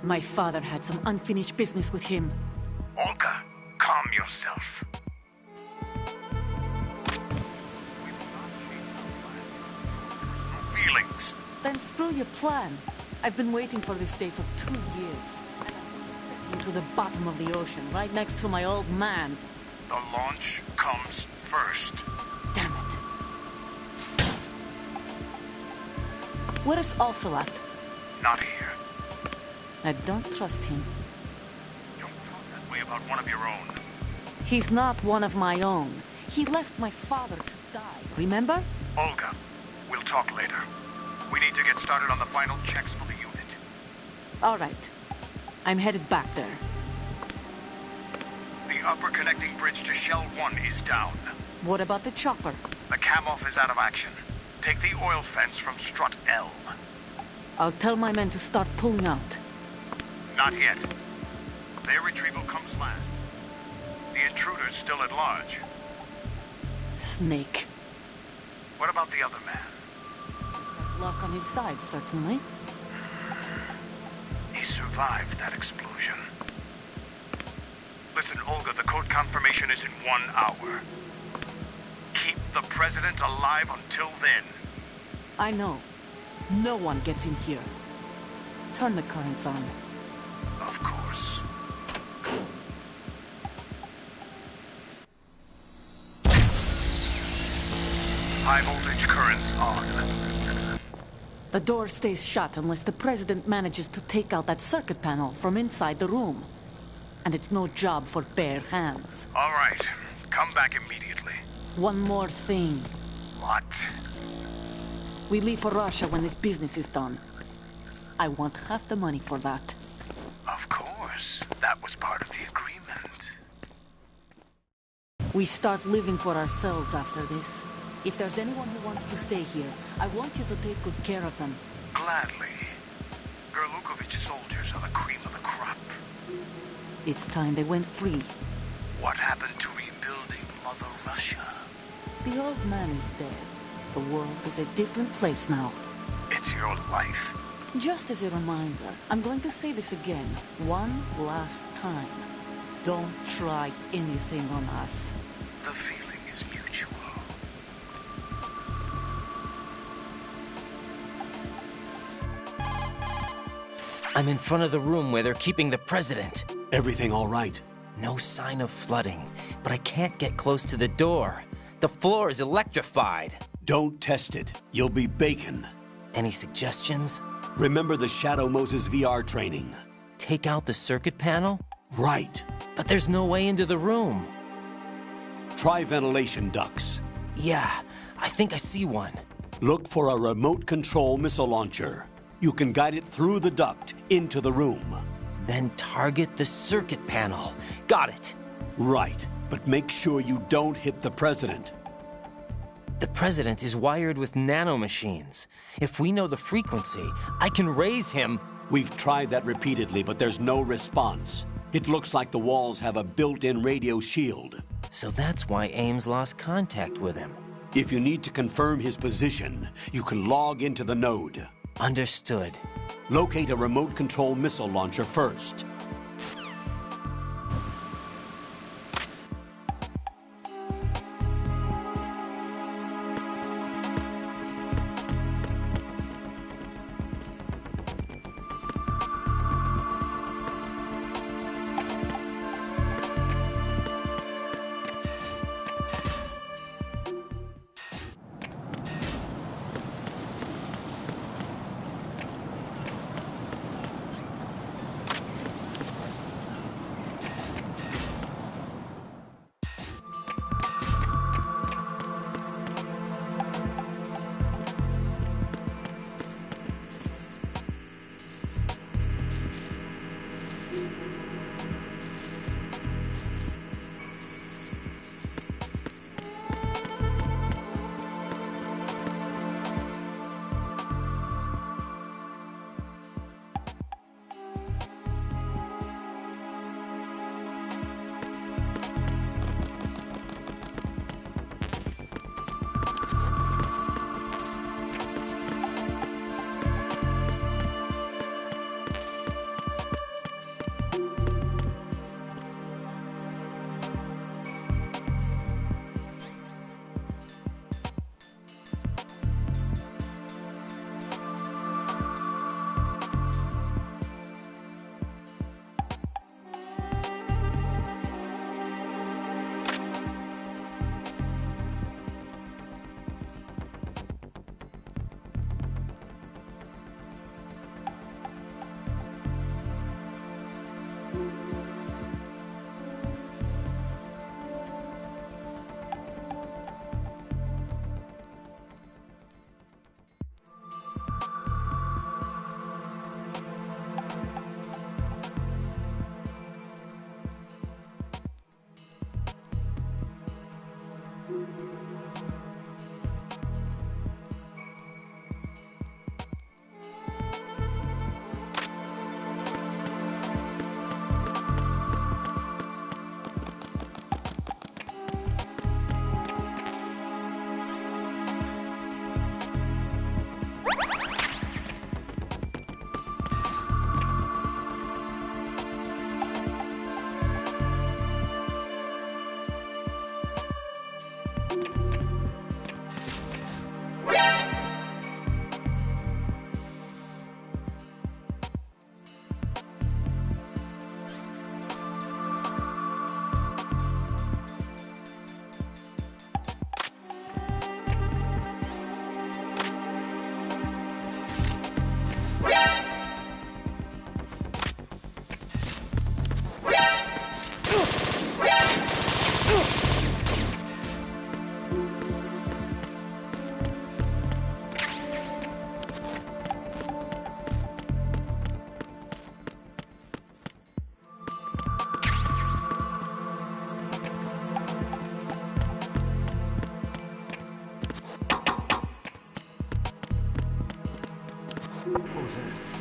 My father had some unfinished business with him. Olga, calm yourself. No feelings. Then screw your plan. I've been waiting for this day for 2 years. And I'm into the bottom of the ocean, right next to my old man. The launch comes first. Damn it. Where's Ocelot? Not here. I don't trust him. Don't talk that way about one of your own. He's not one of my own. He left my father to die, remember? Olga, we'll talk later. We need to get started on the final checks for the unit. All right. I'm headed back there. The upper connecting bridge to Shell 1 is down. What about the chopper? The cam-off is out of action. Take the oil fence from strut L. I'll tell my men to start pulling out. Not yet. Their retrieval comes last. The intruder's still at large. Snake. What about the other man? He's got luck on his side, certainly. He survived that explosion. Listen, Olga, the code confirmation is in 1 hour. Keep the president alive until then. I know. No one gets in here. Turn the currents on. Of course. High voltage currents on. The door stays shut unless the president manages to take out that circuit panel from inside the room. And it's no job for bare hands. All right. Come back immediately. One more thing. What? We leave for Russia when this business is done. I want half the money for that. Of course. That was part of the agreement. We start living for ourselves after this. If there's anyone who wants to stay here, I want you to take good care of them. Gladly. Gerlukovich soldiers are the cream of the crop. It's time they went free. What happened to rebuilding Mother Russia? The old man is dead. The world is a different place now. It's your life. Just as a reminder, I'm going to say this again, one last time. Don't try anything on us. The feeling is mutual. I'm in front of the room where they're keeping the president. Everything all right? No sign of flooding, but I can't get close to the door. The floor is electrified. Don't test it. You'll be bacon. Any suggestions? Remember the Shadow Moses VR training? Take out the circuit panel? Right. But there's no way into the room. Try ventilation ducts. Yeah, I think I see one. Look for a remote control missile launcher. You can guide it through the duct into the room. Then target the circuit panel. Got it. Right, but make sure you don't hit the president. The president is wired with nanomachines. If we know the frequency, I can raise him. We've tried that repeatedly, but there's no response. It looks like the walls have a built-in radio shield. So that's why Ames lost contact with him. If you need to confirm his position, you can log into the node. Understood. Locate a remote control missile launcher first. What was that?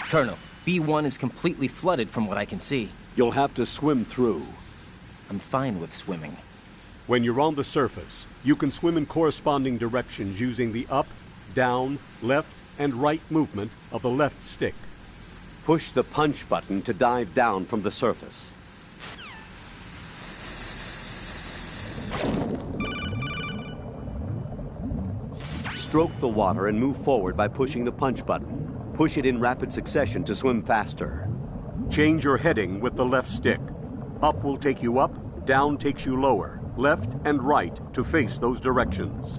Colonel, B1 is completely flooded from what I can see. You'll have to swim through. I'm fine with swimming. When you're on the surface, you can swim in corresponding directions using the up, down, left, and right movement of the left stick. Push the punch button to dive down from the surface. Stroke the water and move forward by pushing the punch button. Push it in rapid succession to swim faster. Change your heading with the left stick. Up will take you up, down takes you lower, left and right to face those directions.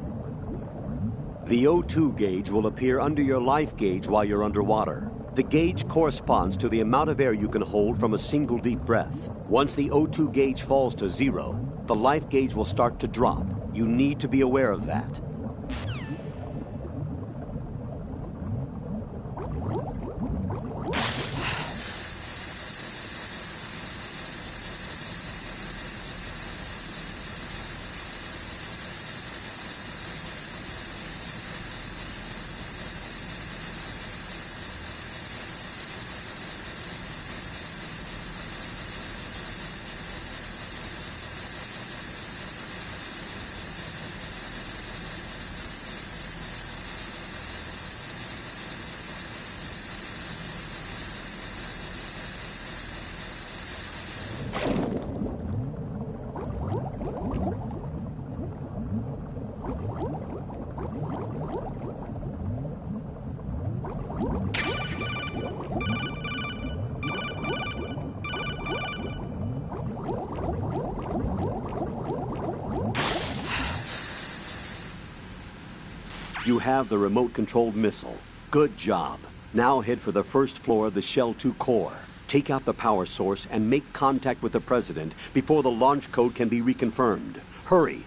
The O2 gauge will appear under your life gauge while you're underwater. The gauge corresponds to the amount of air you can hold from a single deep breath. Once the O2 gauge falls to 0, the life gauge will start to drop. You need to be aware of that. You have the remote-controlled missile. Good job. Now head for the first floor of the Shell 2 core. Take out the power source and make contact with the President before the launch code can be reconfirmed. Hurry.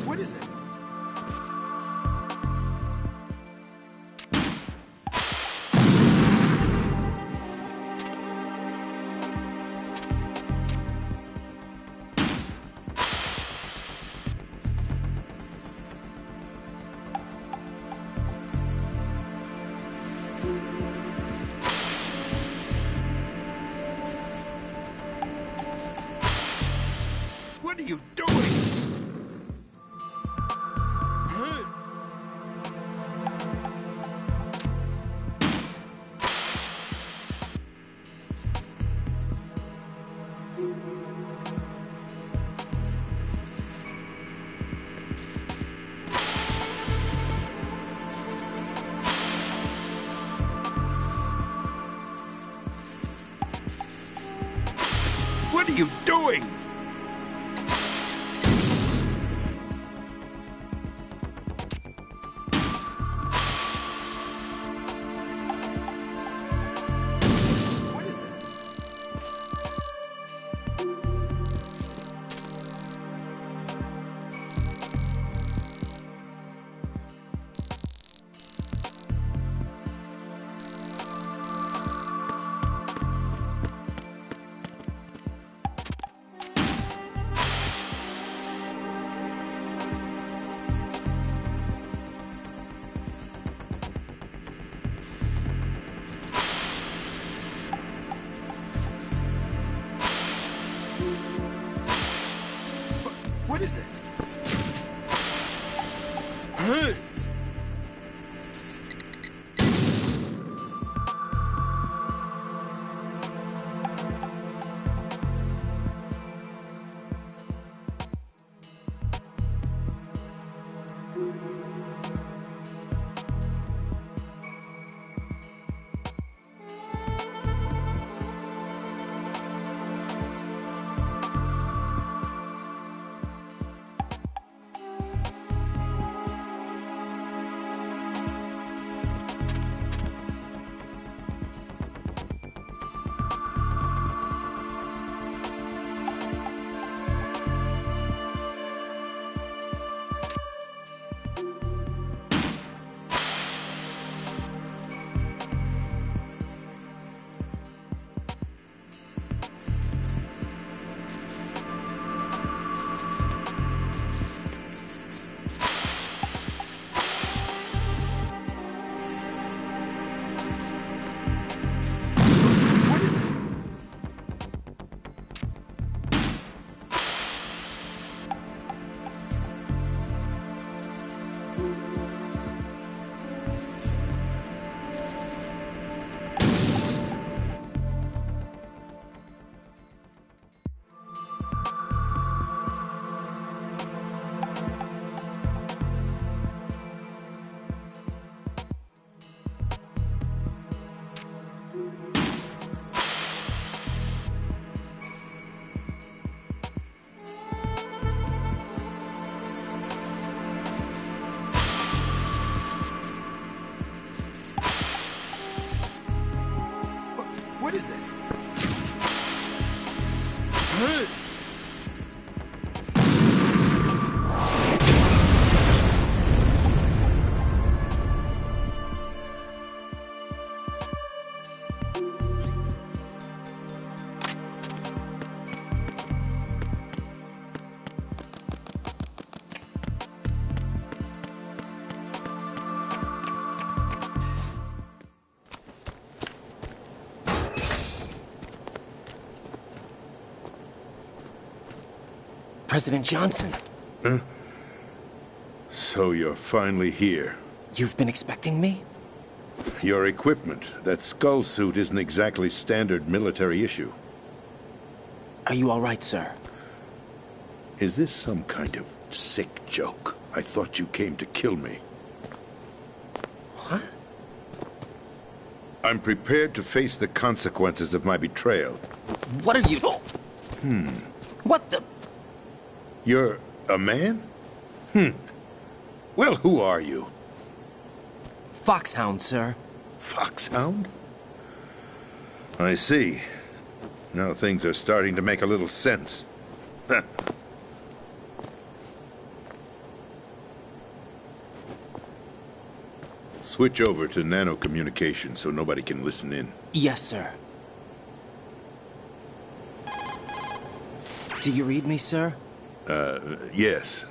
What is that? What are you doing? What are you doing? What is that? is that? Huh? What is that? Huh? President Johnson. Huh? So you're finally here. You've been expecting me? Your equipment, that skull suit, isn't exactly standard military issue. Are you all right, sir? Is this some kind of sick joke? I thought you came to kill me. What? I'm prepared to face the consequences of my betrayal. What are you... What the... You're a man? Well, who are you? Foxhound, sir. Foxhound? I see. Now things are starting to make a little sense. Switch over to nano-communication so nobody can listen in. Yes, sir. Do you read me, sir? Yes.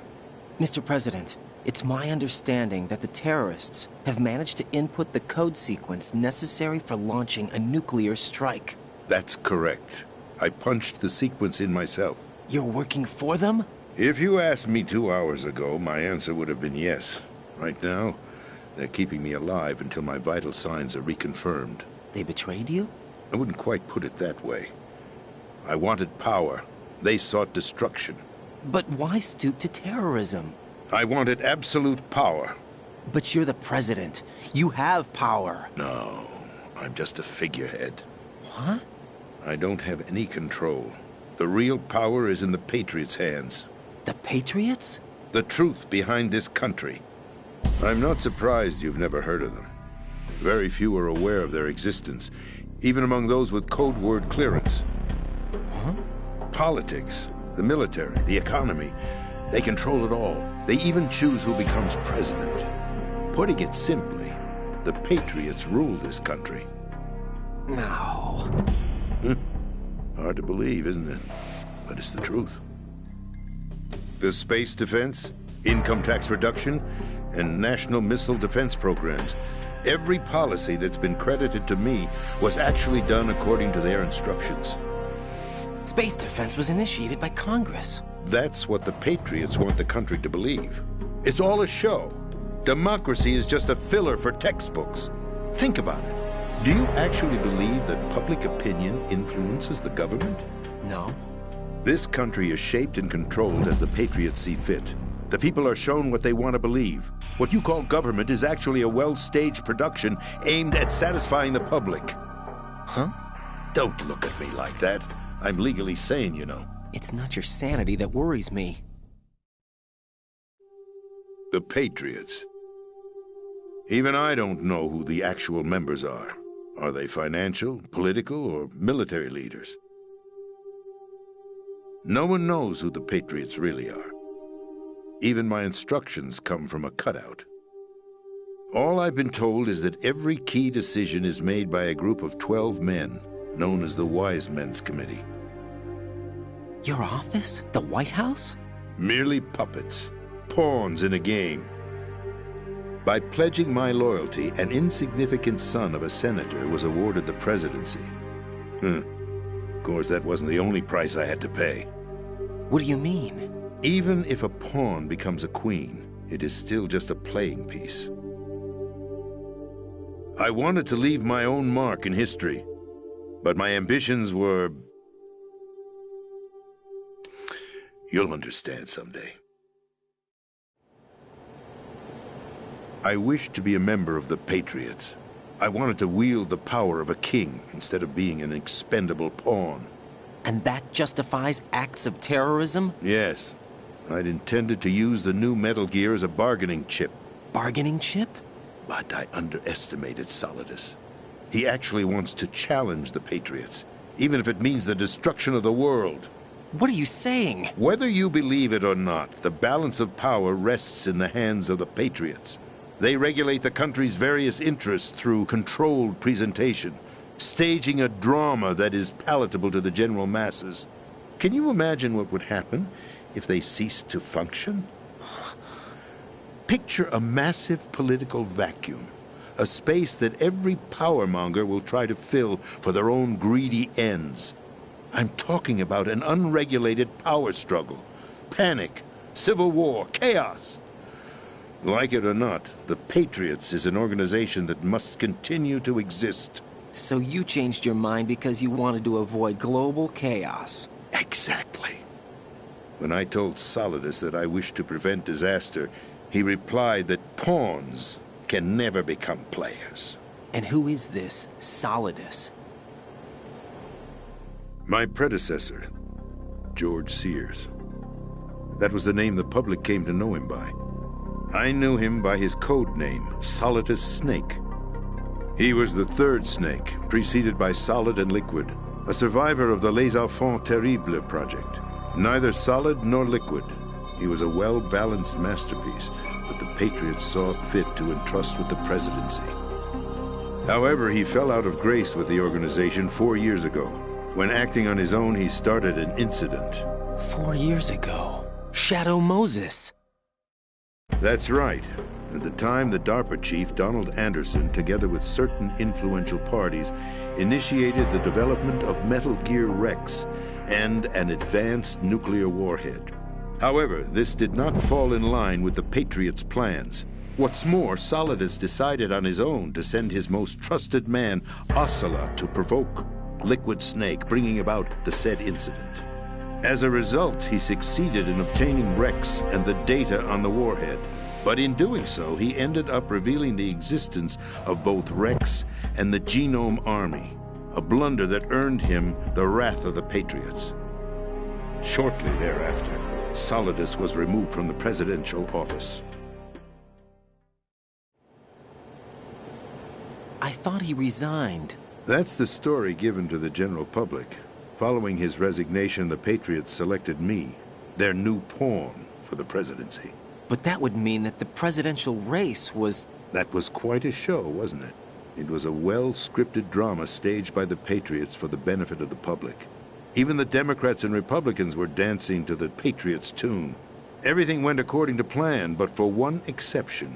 Mr. President, it's my understanding that the terrorists have managed to input the code sequence necessary for launching a nuclear strike. That's correct. I punched the sequence in myself. You're working for them? If you asked me 2 hours ago, my answer would have been yes. Right now, they're keeping me alive until my vital signs are reconfirmed. They betrayed you? I wouldn't quite put it that way. I wanted power. They sought destruction. But why stoop to terrorism? I wanted absolute power. But you're the president. You have power. No, I'm just a figurehead. What? I don't have any control. The real power is in the Patriots' hands. The Patriots? The truth behind this country. I'm not surprised you've never heard of them. Very few are aware of their existence, even among those with code word clearance. Huh? Politics, the military, the economy, they control it all. They even choose who becomes president. Putting it simply, the Patriots rule this country. No. Hard to believe, isn't it? But it's the truth. The space defense, income tax reduction, and national missile defense programs. Every policy that's been credited to me was actually done according to their instructions. Space defense was initiated by Congress. that's what the Patriots want the country to believe. It's all a show. Democracy is just a filler for textbooks. Think about it. Do you actually believe that public opinion influences the government? No. This country is shaped and controlled as the Patriots see fit. The people are shown what they want to believe. What you call government is actually a well-staged production aimed at satisfying the public. Huh? Don't look at me like that. I'm legally sane, you know. It's not your sanity that worries me. The Patriots. Even I don't know who the actual members are. Are they financial, political, or military leaders? No one knows who the Patriots really are. Even my instructions come from a cutout. All I've been told is that every key decision is made by a group of 12 men, known as the Wise Men's Committee. Your office? The White House? Merely puppets, pawns in a game. By pledging my loyalty, an insignificant son of a senator was awarded the presidency. Of course, that wasn't the only price I had to pay. What do you mean? Even if a pawn becomes a queen, it is still just a playing piece. I wanted to leave my own mark in history, but my ambitions were... You'll understand someday. I wished to be a member of the Patriots. I wanted to wield the power of a king instead of being an expendable pawn. And that justifies acts of terrorism? Yes. I'd intended to use the new Metal Gear as a bargaining chip. Bargaining chip? But I underestimated Solidus. He actually wants to challenge the Patriots, even if it means the destruction of the world. What are you saying? Whether you believe it or not, the balance of power rests in the hands of the Patriots. They regulate the country's various interests through controlled presentation, staging a drama that is palatable to the general masses. Can you imagine what would happen if they ceased to function? Picture a massive political vacuum, a space that every powermonger will try to fill for their own greedy ends. I'm talking about an unregulated power struggle, panic, civil war, chaos. Like it or not, the Patriots is an organization that must continue to exist. So you changed your mind because you wanted to avoid global chaos. Exactly. When I told Solidus that I wished to prevent disaster, he replied that pawns can never become players. And who is this Solidus? My predecessor, George Sears. That was the name the public came to know him by. I knew him by his code name, Solidus Snake. He was the third snake, preceded by Solid and Liquid, a survivor of the Les Enfants Terribles project. Neither solid nor liquid, he was a well-balanced masterpiece that the Patriots saw fit to entrust with the presidency. However, he fell out of grace with the organization 4 years ago. When acting on his own, he started an incident. 4 years ago? Shadow Moses. That's right. At the time, the DARPA chief, Donald Anderson, together with certain influential parties, initiated the development of Metal Gear Rex and an advanced nuclear warhead. However, this did not fall in line with the Patriots' plans. What's more, Solidus decided on his own to send his most trusted man, Ocelot, to provoke Liquid Snake, bringing about the said incident. As a result, he succeeded in obtaining Rex and the data on the warhead. But in doing so, he ended up revealing the existence of both Rex and the Genome Army, a blunder that earned him the wrath of the Patriots. Shortly thereafter, Solidus was removed from the presidential office. I thought he resigned. That's the story given to the general public. Following his resignation, the Patriots selected me, their new pawn, for the presidency. But that would mean that the presidential race was... That was quite a show, wasn't it? It was a well-scripted drama staged by the Patriots for the benefit of the public. Even the Democrats and Republicans were dancing to the Patriots' tune. Everything went according to plan, but for one exception.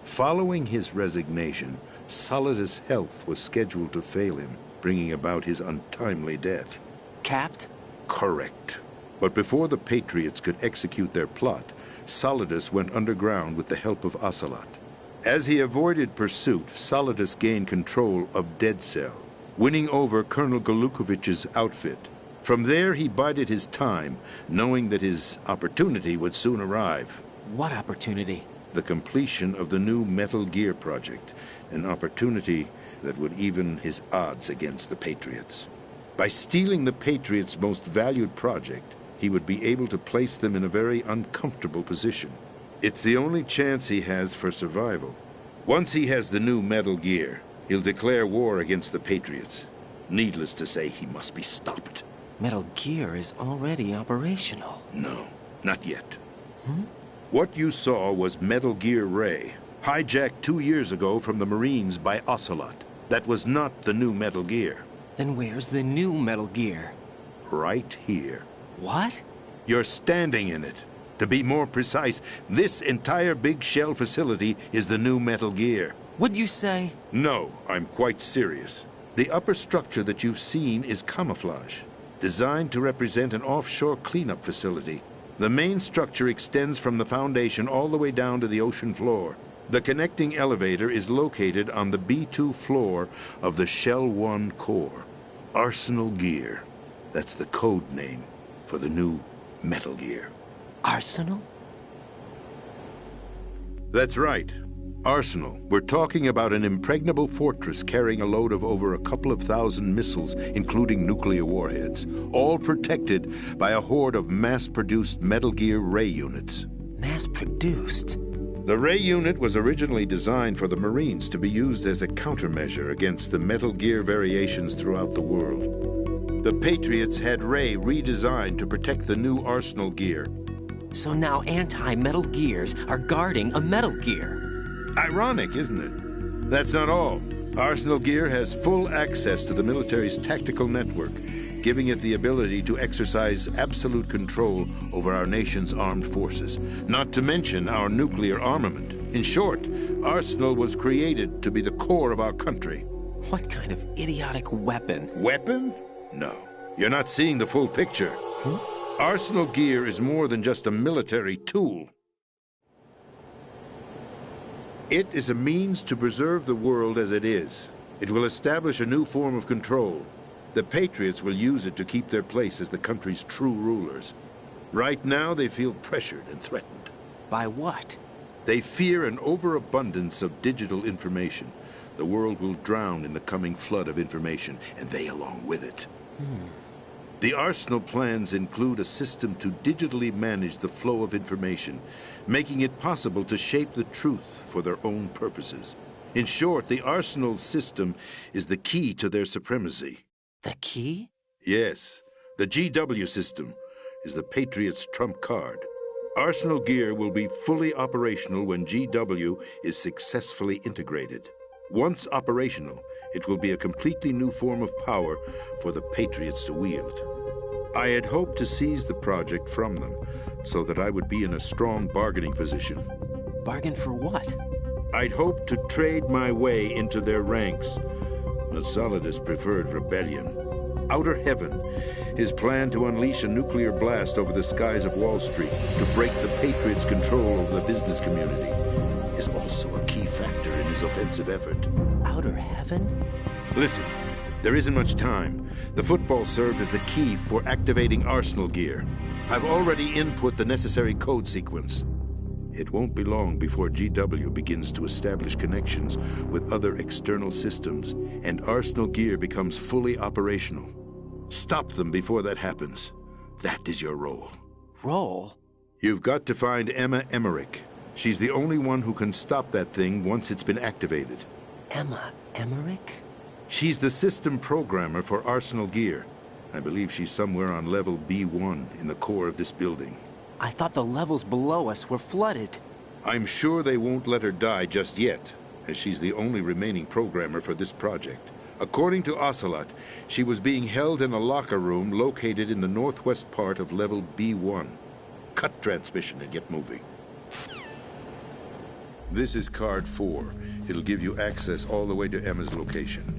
Following his resignation, Solidus' health was scheduled to fail him, bringing about his untimely death. Capped? Correct. But before the Patriots could execute their plot, Solidus went underground with the help of Ocelot. As he avoided pursuit, Solidus gained control of Dead Cell, winning over Colonel Golukovich's outfit. From there, he bided his time, knowing that his opportunity would soon arrive. What opportunity? The completion of the new Metal Gear project, an opportunity that would even his odds against the Patriots. By stealing the Patriots' most valued project, he would be able to place them in a very uncomfortable position. It's the only chance he has for survival. Once he has the new Metal Gear, he'll declare war against the Patriots. Needless to say, he must be stopped. Metal Gear is already operational. No, not yet. What you saw was Metal Gear Ray, hijacked 2 years ago from the Marines by Ocelot. That was not the new Metal Gear. Then where's the new Metal Gear? Right here. What? You're standing in it. To be more precise, this entire big shell facility is the new Metal Gear. What'd you say? No, I'm quite serious. The upper structure that you've seen is camouflage, designed to represent an offshore cleanup facility. The main structure extends from the foundation all the way down to the ocean floor. The connecting elevator is located on the B2 floor of the Shell 1 core. Arsenal Gear. That's the code name for the new Metal Gear. Arsenal? That's right. Arsenal. We're talking about an impregnable fortress carrying a load of over a couple of thousand missiles, including nuclear warheads, all protected by a horde of mass-produced Metal Gear Ray units. Mass-produced? The Ray unit was originally designed for the Marines to be used as a countermeasure against the Metal Gear variations throughout the world. The Patriots had Ray redesigned to protect the new Arsenal Gear. So now anti-Metal Gears are guarding a Metal Gear. Ironic, isn't it? That's not all. Arsenal Gear has full access to the military's tactical network, giving it the ability to exercise absolute control over our nation's armed forces, not to mention our nuclear armament. In short, Arsenal was created to be the core of our country. What kind of idiotic weapon? Weapon? No. You're not seeing the full picture. Arsenal Gear is more than just a military tool. It is a means to preserve the world as it is. It will establish a new form of control. The Patriots will use it to keep their place as the country's true rulers. Right now, they feel pressured and threatened. By what? They fear an overabundance of digital information. The world will drown in the coming flood of information, and they along with it. The Arsenal plans include a system to digitally manage the flow of information, making it possible to shape the truth for their own purposes. In short, the Arsenal system is the key to their supremacy. The key? Yes, the GW system is the Patriots' trump card. Arsenal Gear will be fully operational when GW is successfully integrated. Once operational, it will be a completely new form of power for the Patriots to wield. I had hoped to seize the project from them, so that I would be in a strong bargaining position. Bargain for what? I'd hoped to trade my way into their ranks, but Solidus preferred rebellion. Outer Heaven, his plan to unleash a nuclear blast over the skies of Wall Street to break the Patriots' control over the business community, is also a key factor in his offensive effort. Outer Heaven? Listen, there isn't much time. The football served as the key for activating Arsenal Gear. I've already input the necessary code sequence. It won't be long before GW begins to establish connections with other external systems, and Arsenal Gear becomes fully operational. Stop them before that happens. That is your role. Role? You've got to find Emma Emmerich. She's the only one who can stop that thing once it's been activated. Emma Emmerich? She's the system programmer for Arsenal Gear. I believe she's somewhere on level B1 in the core of this building. I thought the levels below us were flooded. I'm sure they won't let her die just yet, as she's the only remaining programmer for this project. According to Ocelot, she was being held in a locker room located in the northwest part of level B1. Cut transmission and get moving. This is card 4. It'll give you access all the way to Emma's location.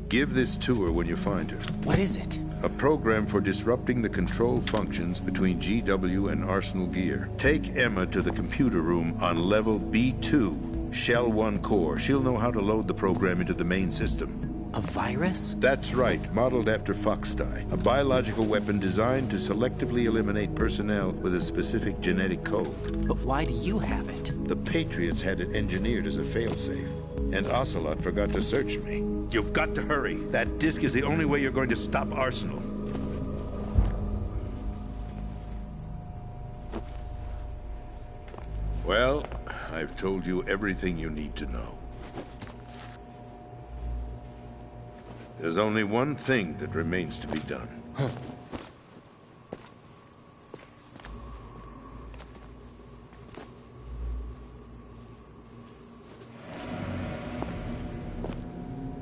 Give this to her when you find her. What is it? A program for disrupting the control functions between GW and Arsenal gear. Take Emma to the computer room on level B2, Shell 1 core. She'll know how to load the program into the main system. A virus? That's right, modeled after Foxdie. A biological weapon designed to selectively eliminate personnel with a specific genetic code. But why do you have it? The Patriots had it engineered as a failsafe. And Ocelot forgot to search me. You've got to hurry. That disk is the only way you're going to stop Arsenal. Well, I've told you everything you need to know. There's only one thing that remains to be done.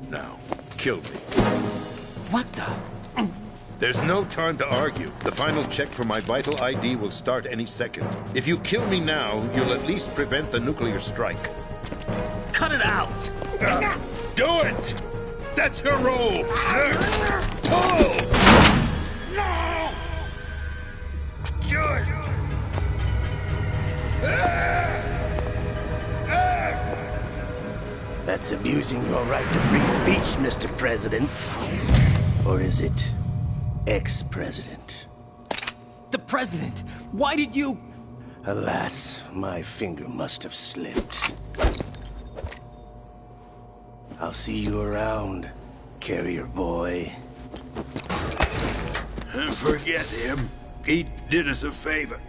Now, kill me. What the? There's no time to argue. The final check for my vital ID will start any second. If you kill me now, you'll at least prevent the nuclear strike. Cut it out! Do it! That's your role! Pull! No! Do it! That's abusing your right to free speech, Mr. President. Or is it ex-president? The president! Why did you... Alas, my finger must have slipped. I'll see you around, carrier boy. Forget him. He did us a favor.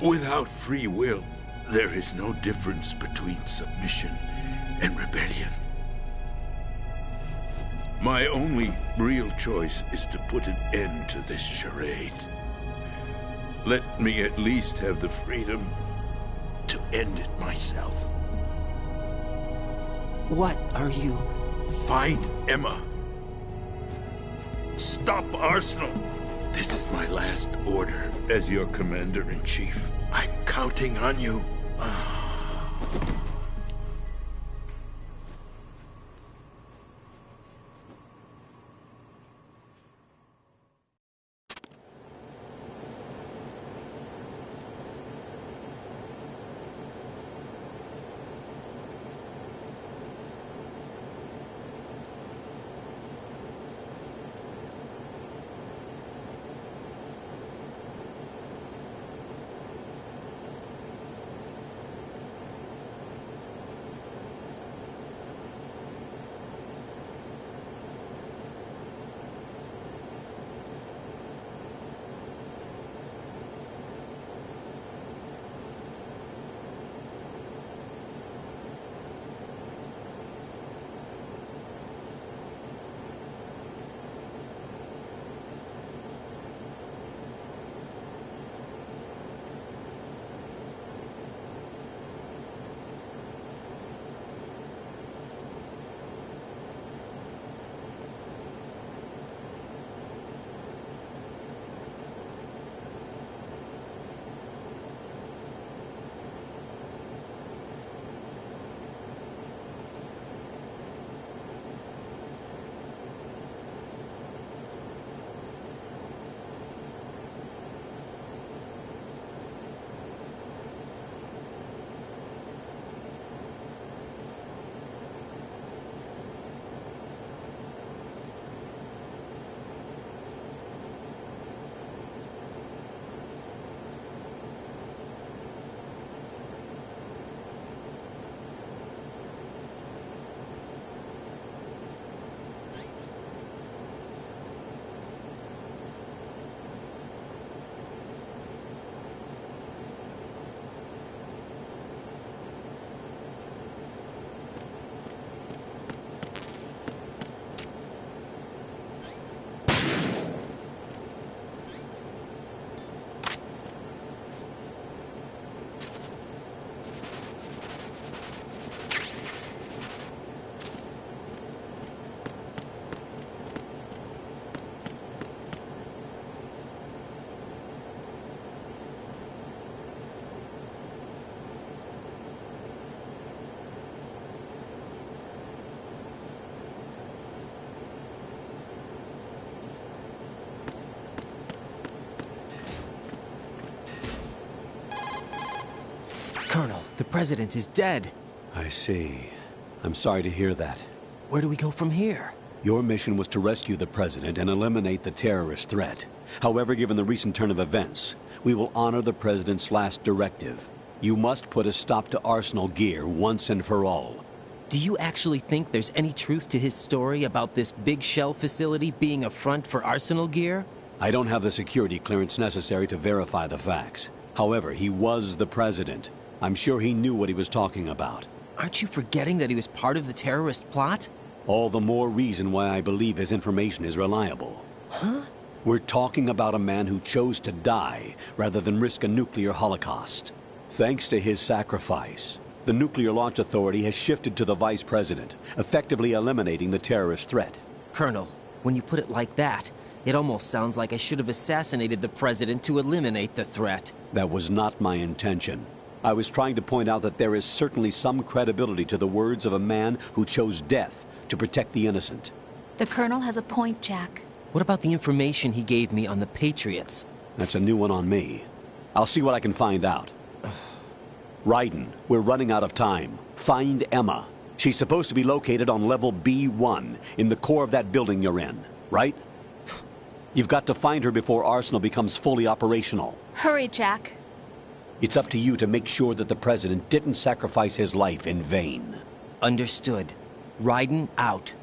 Without free will, there is no difference between submission and rebellion. My only real choice is to put an end to this charade. Let me at least have the freedom to end it myself. What are you... Find Emma. Stop Arsenal. This is my last order as your commander-in-chief. I'm counting on you. president is dead. I see. I'm sorry to hear that. Where do we go from here? Your mission was to rescue the president and eliminate the terrorist threat. However, given the recent turn of events, we will honor the president's last directive. You must put a stop to Arsenal Gear once and for all. Do you actually think there's any truth to his story about this big shell facility being a front for Arsenal Gear? I don't have the security clearance necessary to verify the facts. However, he was the president. I'm sure he knew what he was talking about. Aren't you forgetting that he was part of the terrorist plot? All the more reason why I believe his information is reliable. Huh? We're talking about a man who chose to die rather than risk a nuclear holocaust. Thanks to his sacrifice, the Nuclear Launch Authority has shifted to the vice president, effectively eliminating the terrorist threat. Colonel, when you put it like that, it almost sounds like I should have assassinated the president to eliminate the threat. That was not my intention. I was trying to point out that there is certainly some credibility to the words of a man who chose death to protect the innocent. The Colonel has a point, Jack. What about the information he gave me on the Patriots? That's a new one on me. I'll see what I can find out. Raiden, we're running out of time. Find Emma. She's supposed to be located on level B1, in the core of that building you're in, right? You've got to find her before Arsenal becomes fully operational. Hurry, Jack. It's up to you to make sure that the president didn't sacrifice his life in vain. Understood. Raiden out.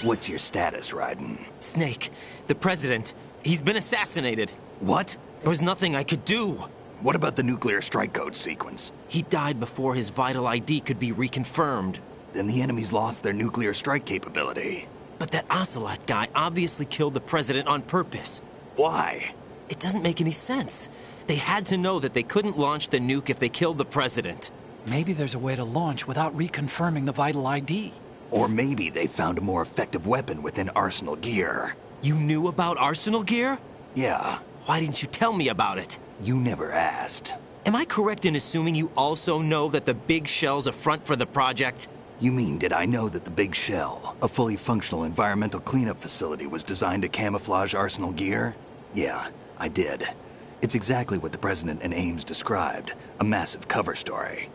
What's your status, Raiden? Snake, the president, he's been assassinated. What? There was nothing I could do. What about the nuclear strike code sequence? He died before his vital ID could be reconfirmed. Then the enemy's lost their nuclear strike capability. But that Ocelot guy obviously killed the president on purpose. Why? It doesn't make any sense. They had to know that they couldn't launch the nuke if they killed the president. Maybe there's a way to launch without reconfirming the vital ID. Or maybe they found a more effective weapon within Arsenal Gear. You knew about Arsenal Gear? Yeah. Why didn't you tell me about it? You never asked. Am I correct in assuming you also know that the Big Shell's a front for the project? You mean, did I know that the Big Shell, a fully functional environmental cleanup facility, was designed to camouflage Arsenal Gear? Yeah, I did. It's exactly what the President and Ames described, a massive cover story.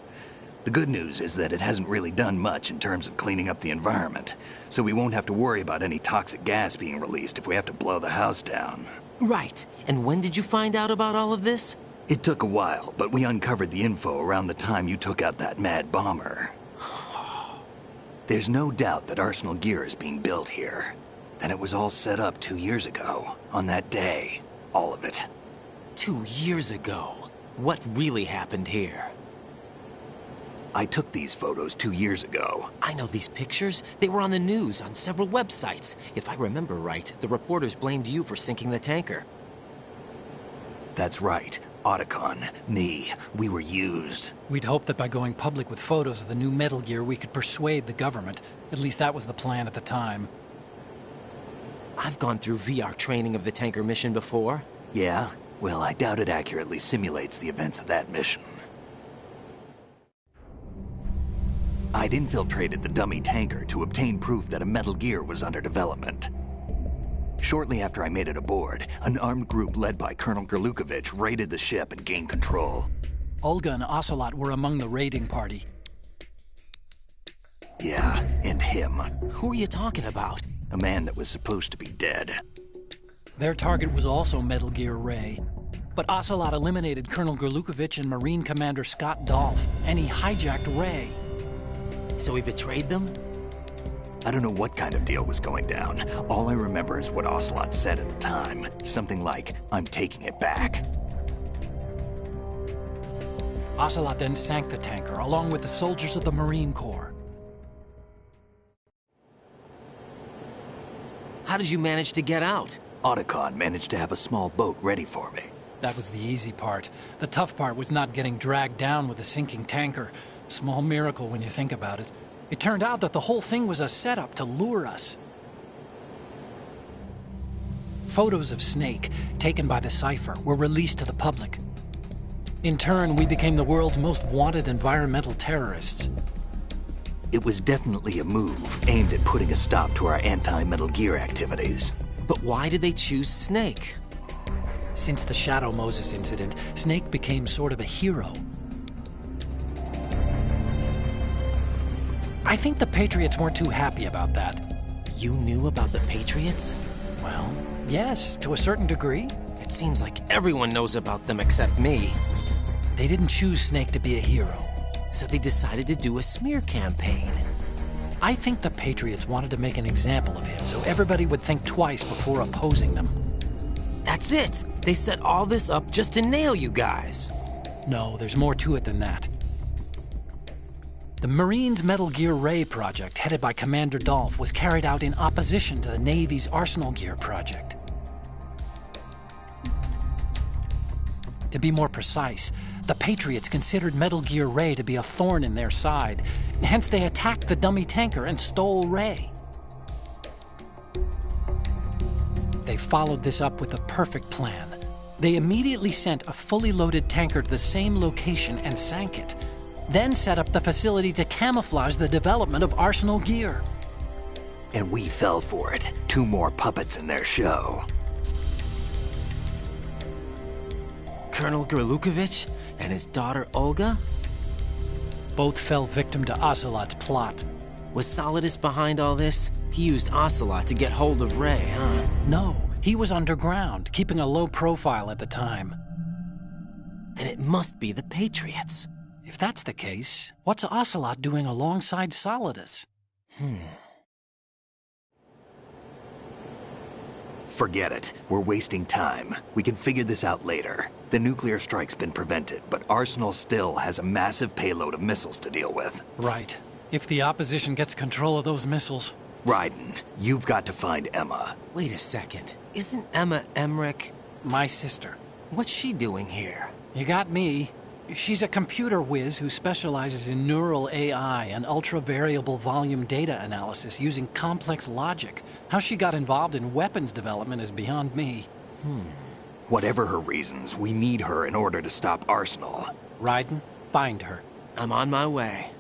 The good news is that it hasn't really done much in terms of cleaning up the environment, so we won't have to worry about any toxic gas being released if we have to blow the house down. Right. And when did you find out about all of this? It took a while, but we uncovered the info around the time you took out that mad bomber. There's no doubt that Arsenal Gear is being built here. And it was all set up 2 years ago, on that day. All of it. 2 years ago? What really happened here? I took these photos 2 years ago. I know these pictures. They were on the news, on several websites. If I remember right, the reporters blamed you for sinking the tanker. That's right. Otacon, me, we were used. We'd hoped that by going public with photos of the new Metal Gear, we could persuade the government. At least that was the plan at the time. I've gone through VR training of the tanker mission before. Yeah? Well, I doubt it accurately simulates the events of that mission. I'd infiltrated the dummy tanker to obtain proof that a Metal Gear was under development. Shortly after I made it aboard, an armed group led by Colonel Gerlukovich raided the ship and gained control. Olga and Ocelot were among the raiding party. Yeah, and him. Who are you talking about? A man that was supposed to be dead. Their target was also Metal Gear Ray. But Ocelot eliminated Colonel Gerlukovich and Marine Commander Scott Dolph, and he hijacked Ray. So he betrayed them? I don't know what kind of deal was going down. All I remember is what Ocelot said at the time. Something like, "I'm taking it back." Ocelot then sank the tanker, along with the soldiers of the Marine Corps. How did you manage to get out? Otacon managed to have a small boat ready for me. That was the easy part. The tough part was not getting dragged down with a sinking tanker. Small miracle when you think about it. It turned out that the whole thing was a setup to lure us. Photos of Snake, taken by the Cypher, were released to the public. In turn, we became the world's most wanted environmental terrorists. It was definitely a move aimed at putting a stop to our anti-Metal Gear activities. But why did they choose Snake? Since the Shadow Moses incident, Snake became sort of a hero. I think the Patriots weren't too happy about that. You knew about the Patriots? Well, yes, to a certain degree. It seems like everyone knows about them except me. They didn't choose Snake to be a hero. So they decided to do a smear campaign. I think the Patriots wanted to make an example of him so everybody would think twice before opposing them. That's it! They set all this up just to nail you guys. No, there's more to it than that. The Marines' Metal Gear Ray project, headed by Commander Dolph, was carried out in opposition to the Navy's Arsenal Gear project. To be more precise, the Patriots considered Metal Gear Ray to be a thorn in their side. Hence, they attacked the dummy tanker and stole Ray. They followed this up with a perfect plan. They immediately sent a fully loaded tanker to the same location and sank it. Then set up the facility to camouflage the development of Arsenal Gear. And we fell for it. 2 more puppets in their show. Colonel Gerlukovich and his daughter Olga? Both fell victim to Ocelot's plot. Was Solidus behind all this? He used Ocelot to get hold of Ray, huh? No, he was underground, keeping a low profile at the time. Then it must be the Patriots. If that's the case, what's Ocelot doing alongside Solidus? Forget it. We're wasting time. We can figure this out later. The nuclear strike's been prevented, but Arsenal still has a massive payload of missiles to deal with. Right. If the opposition gets control of those missiles... Raiden, you've got to find Emma. Wait a second. Isn't Emma Emmerich? My sister. What's she doing here? You got me. She's a computer whiz who specializes in neural AI and ultra-variable volume data analysis using complex logic. How she got involved in weapons development is beyond me. Whatever her reasons, we need her in order to stop Arsenal. Raiden, find her. I'm on my way.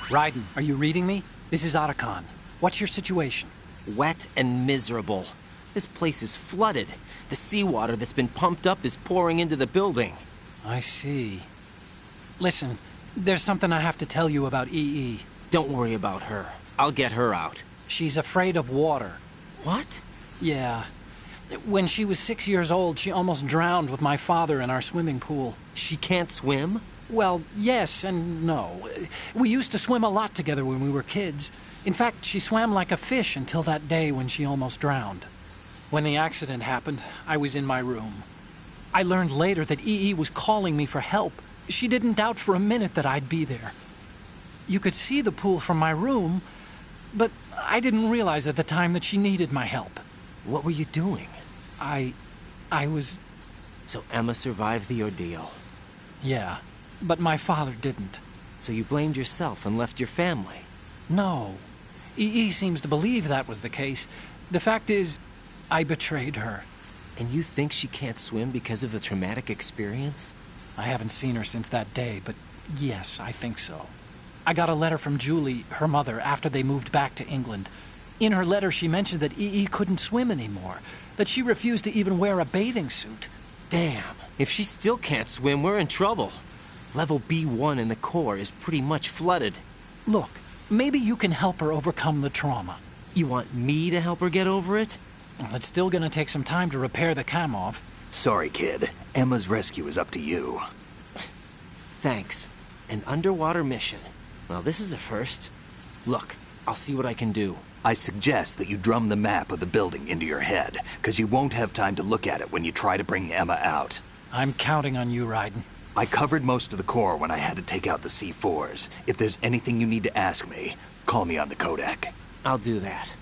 Raiden, are you reading me? This is Otacon. What's your situation? Wet and miserable. This place is flooded. The seawater that's been pumped up is pouring into the building. I see. Listen, there's something I have to tell you about EE. Don't worry about her. I'll get her out. She's afraid of water. What? Yeah. When she was 6 years old, she almost drowned with my father in our swimming pool. She can't swim? Well, yes and no. We used to swim a lot together when we were kids. In fact, she swam like a fish until that day when she almost drowned. When the accident happened, I was in my room. I learned later that EE was calling me for help. She didn't doubt for a minute that I'd be there. You could see the pool from my room, but I didn't realize at the time that she needed my help. What were you doing? I was... So Emma survived the ordeal. Yeah, but my father didn't. So you blamed yourself and left your family? No. EE seems to believe that was the case. The fact is, I betrayed her. And you think she can't swim because of the traumatic experience? I haven't seen her since that day, but yes, I think so. I got a letter from Julie, her mother, after they moved back to England. In her letter, she mentioned that EE couldn't swim anymore, that she refused to even wear a bathing suit. Damn, if she still can't swim, we're in trouble. Level B1 in the core is pretty much flooded. Look, maybe you can help her overcome the trauma. You want me to help her get over it? Well, it's still gonna take some time to repair the Kamov. Sorry, kid. Emma's rescue is up to you. Thanks. An underwater mission. Well, this is a first. Look, I'll see what I can do. I suggest that you drum the map of the building into your head, because you won't have time to look at it when you try to bring Emma out. I'm counting on you, Raiden. I covered most of the core when I had to take out the C4s. If there's anything you need to ask me, call me on the codec. I'll do that.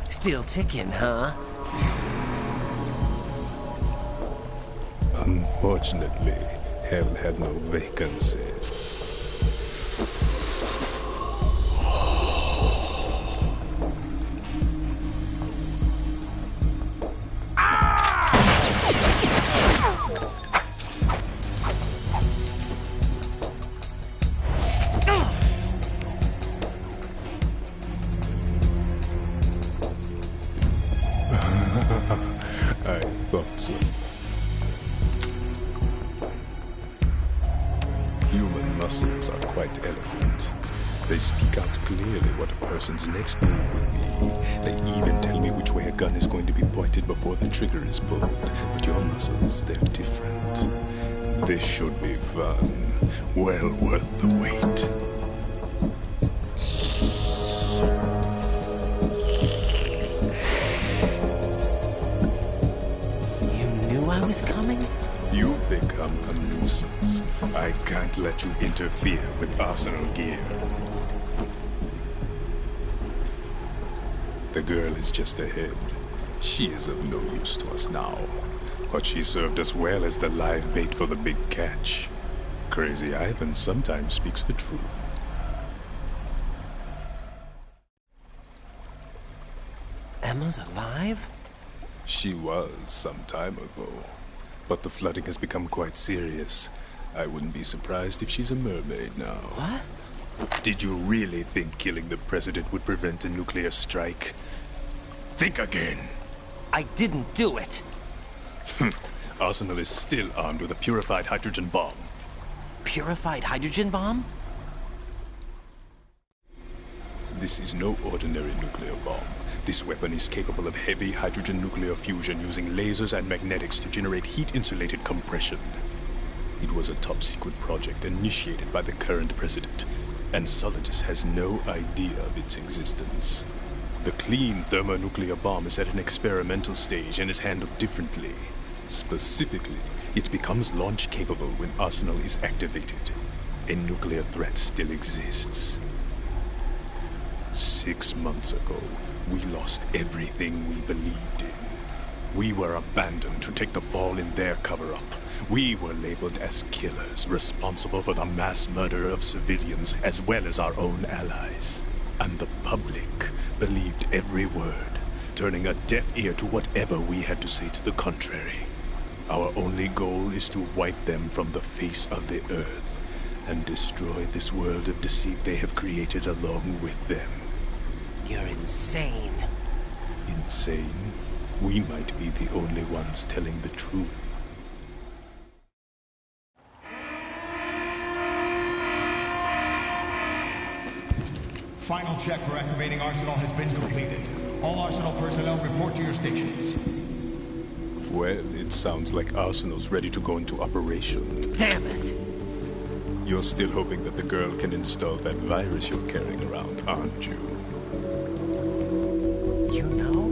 Still ticking, huh? Unfortunately, hell had no vacancies. I thought so. Human muscles are quite eloquent. They speak out clearly what a person's next move will be. They even tell me which way a gun is going to be pointed before the trigger is pulled. But your muscles, they're different. This should be fun. Well worth the wait. I was coming? You've become a nuisance. I can't let you interfere with Arsenal gear. The girl is just ahead. She is of no use to us now. But she served us well as the live bait for the big catch. Crazy Ivan sometimes speaks the truth. Emma's alive? She was some time ago. But the flooding has become quite serious. I wouldn't be surprised if she's a mermaid now. What? Did you really think killing the president would prevent a nuclear strike? Think again. I didn't do it. Arsenal is still armed with a purified hydrogen bomb. Purified hydrogen bomb? This is no ordinary nuclear bomb. This weapon is capable of heavy hydrogen nuclear fusion using lasers and magnetics to generate heat-insulated compression. It was a top-secret project initiated by the current president, and Solidus has no idea of its existence. The clean thermonuclear bomb is at an experimental stage and is handled differently. Specifically, it becomes launch-capable when Arsenal is activated. A nuclear threat still exists. 6 months ago, we lost everything we believed in. We were abandoned to take the fall in their cover-up. We were labeled as killers, responsible for the mass murder of civilians as well as our own allies. And the public believed every word, turning a deaf ear to whatever we had to say to the contrary. Our only goal is to wipe them from the face of the earth and destroy this world of deceit they have created along with them. You're insane. Insane? We might be the only ones telling the truth. Final check for activating Arsenal has been completed. All Arsenal personnel report to your stations. Well, it sounds like Arsenal's ready to go into operation. Damn it! You're still hoping that the girl can install that virus you're carrying around, aren't you? You know?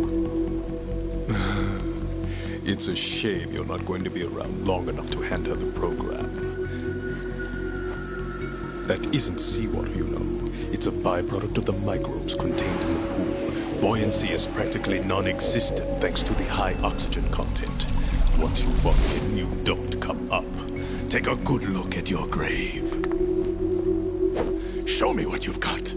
It's a shame you're not going to be around long enough to hand her the program. That isn't seawater, you know. It's a byproduct of the microbes contained in the pool. Buoyancy is practically non-existent thanks to the high oxygen content. Once you fall in, you don't come up. Take a good look at your grave. Show me what you've got.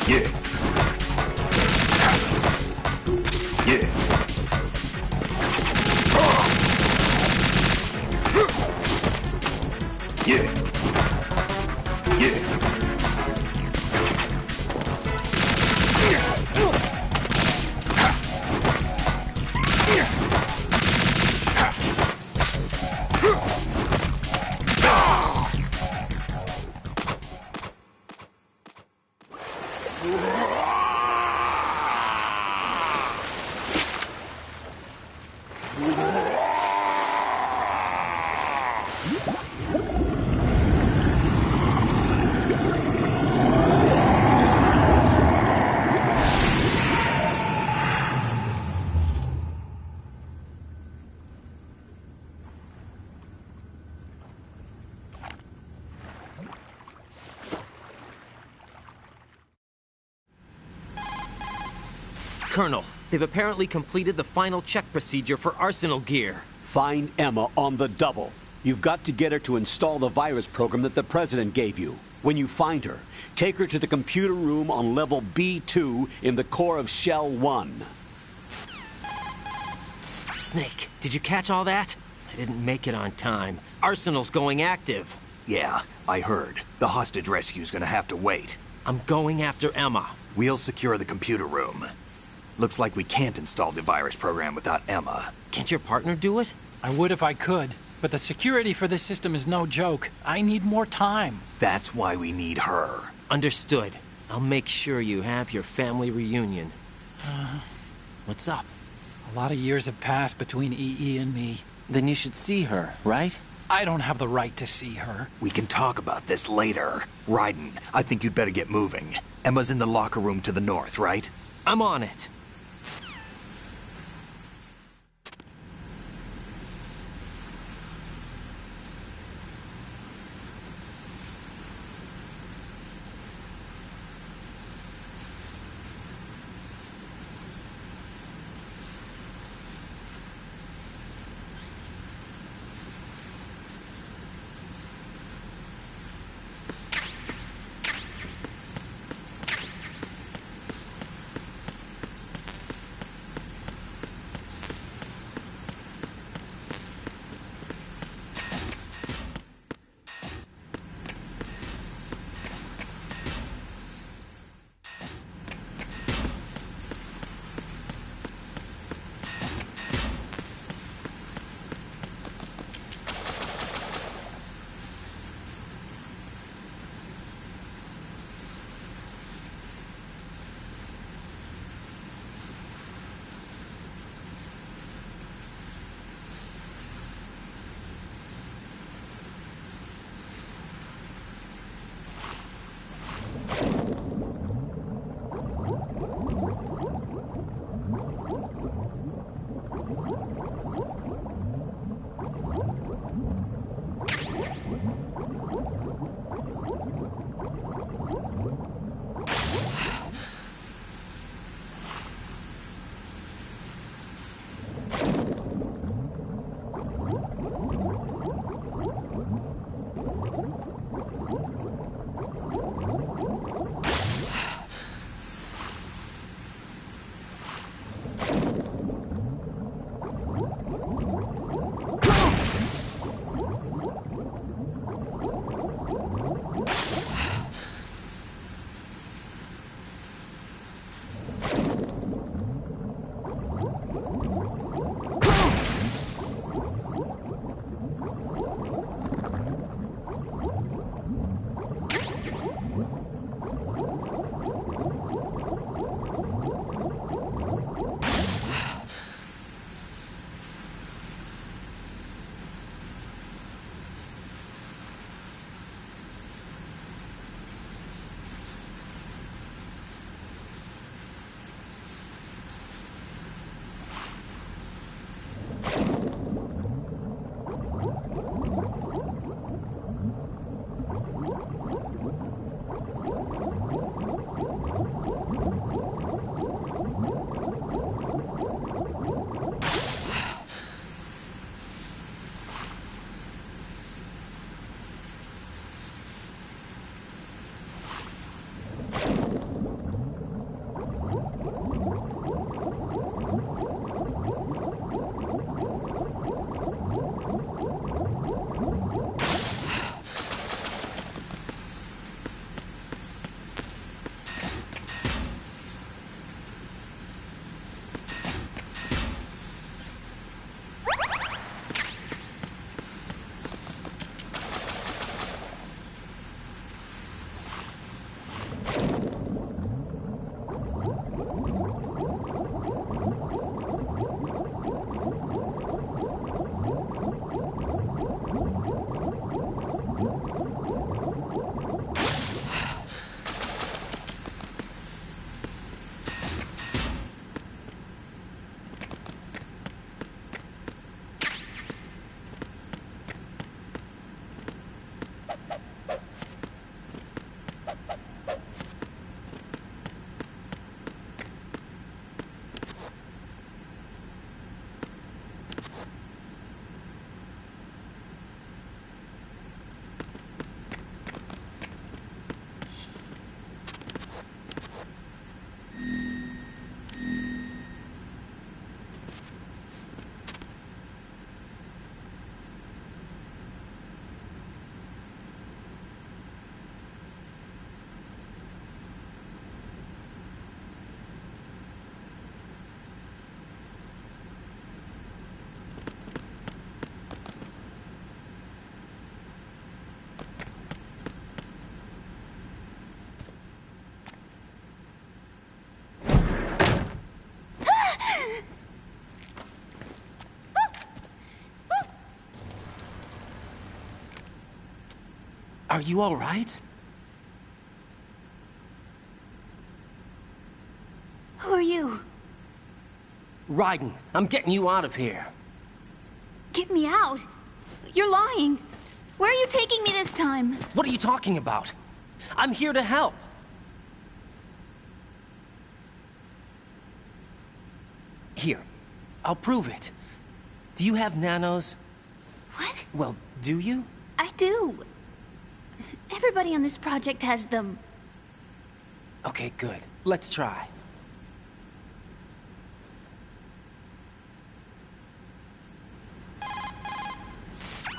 Yeah. Yeah. Yeah. Yeah. Colonel, they've apparently completed the final check procedure for arsenal gear. Find Emma on the double. You've got to get her to install the virus program that the President gave you. When you find her, take her to the computer room on level B2 in the core of Shell 1. Snake, did you catch all that? I didn't make it on time. Arsenal's going active. Yeah, I heard. The hostage rescue's gonna have to wait. I'm going after Emma. We'll secure the computer room. Looks like we can't install the virus program without Emma. Can't your partner do it? I would if I could, but the security for this system is no joke. I need more time. That's why we need her. Understood. I'll make sure you have your family reunion. What's up? A lot of years have passed between EE and me. Then you should see her, right? I don't have the right to see her. We can talk about this later. Raiden, I think you'd better get moving. Emma's in the locker room to the north, right? I'm on it. Are you all right? Who are you? Raiden, I'm getting you out of here. Get me out? You're lying. Where are you taking me this time? What are you talking about? I'm here to help. Here, I'll prove it. Do you have nanos? What? Well, do you? I do. Everybody on this project has them. Okay, good. Let's try.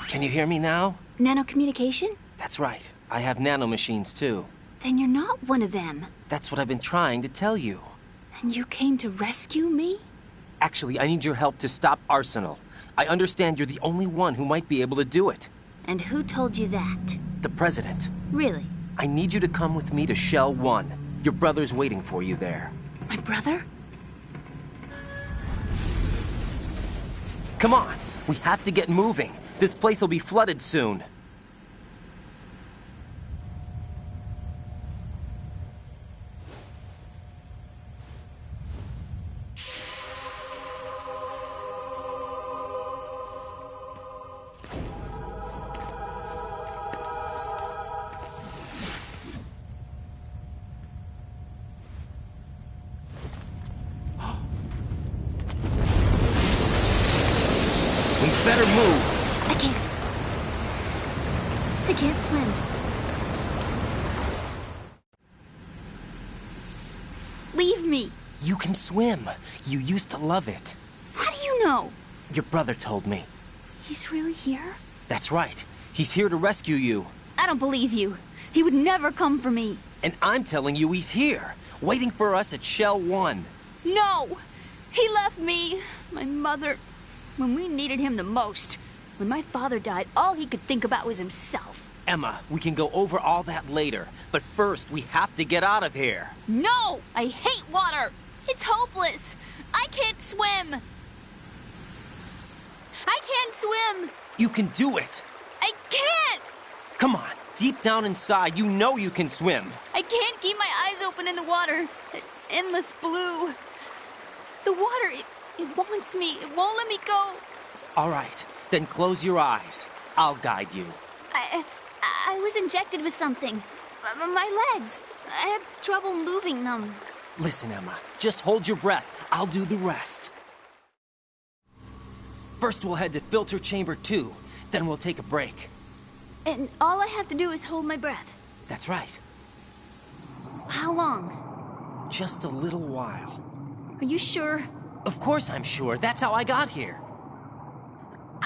Can you hear me now? Nanocommunication? That's right. I have nanomachines too. Then you're not one of them. That's what I've been trying to tell you. And you came to rescue me? Actually, I need your help to stop Arsenal. I understand you're the only one who might be able to do it. And who told you that? The President. Really? I need you to come with me to Shell 1. Your brother's waiting for you there. My brother? Come on! We have to get moving. This place will be flooded soon. We better move. I can't swim. Leave me. You can swim. You used to love it. How do you know? Your brother told me. He's really here? That's right. He's here to rescue you. I don't believe you. He would never come for me. And I'm telling you he's here, waiting for us at Shell 1. No! He left me, my mother, when we needed him the most. When my father died, all he could think about was himself. Emma, we can go over all that later, but first we have to get out of here. No! I hate water! It's hopeless! I can't swim! I can't swim! You can do it! I can't! Come on, deep down inside, you know you can swim. I can't keep my eyes open in the water. That endless blue. The water, it wants me. It won't let me go. All right, then close your eyes. I'll guide you. I was injected with something. My legs. I have trouble moving them. Listen, Emma, just hold your breath. I'll do the rest. First we'll head to filter chamber 2, then we'll take a break. And all I have to do is hold my breath. That's right. How long? Just a little while. Are you sure? Of course I'm sure. That's how I got here.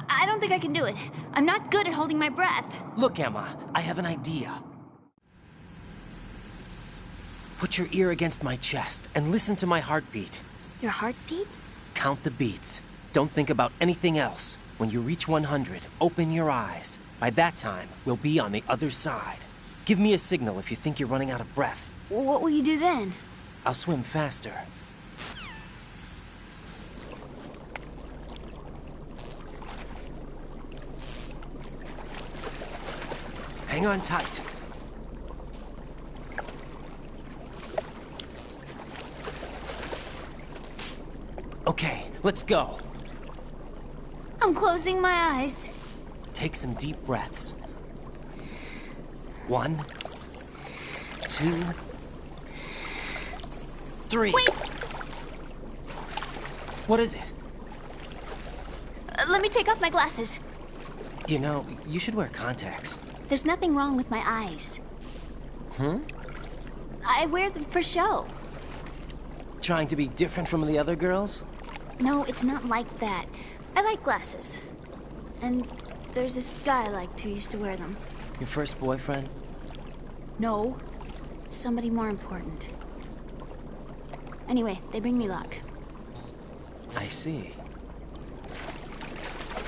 I don't think I can do it. I'm not good at holding my breath. Look, Emma, I have an idea. Put your ear against my chest and listen to my heartbeat. Your heartbeat? Count the beats. Don't think about anything else. When you reach 100, open your eyes. By that time, we'll be on the other side. Give me a signal if you think you're running out of breath. What will you do then? I'll swim faster. Hang on tight. Okay, let's go. I'm closing my eyes. Take some deep breaths. 1, 2, 3. Wait! What is it? Let me take off my glasses. You know, you should wear contacts. There's nothing wrong with my eyes. I wear them for show. Trying to be different from the other girls? No, it's not like that. I like glasses. And there's this guy I liked who used to wear them. Your first boyfriend? No. Somebody more important. Anyway, they bring me luck. I see.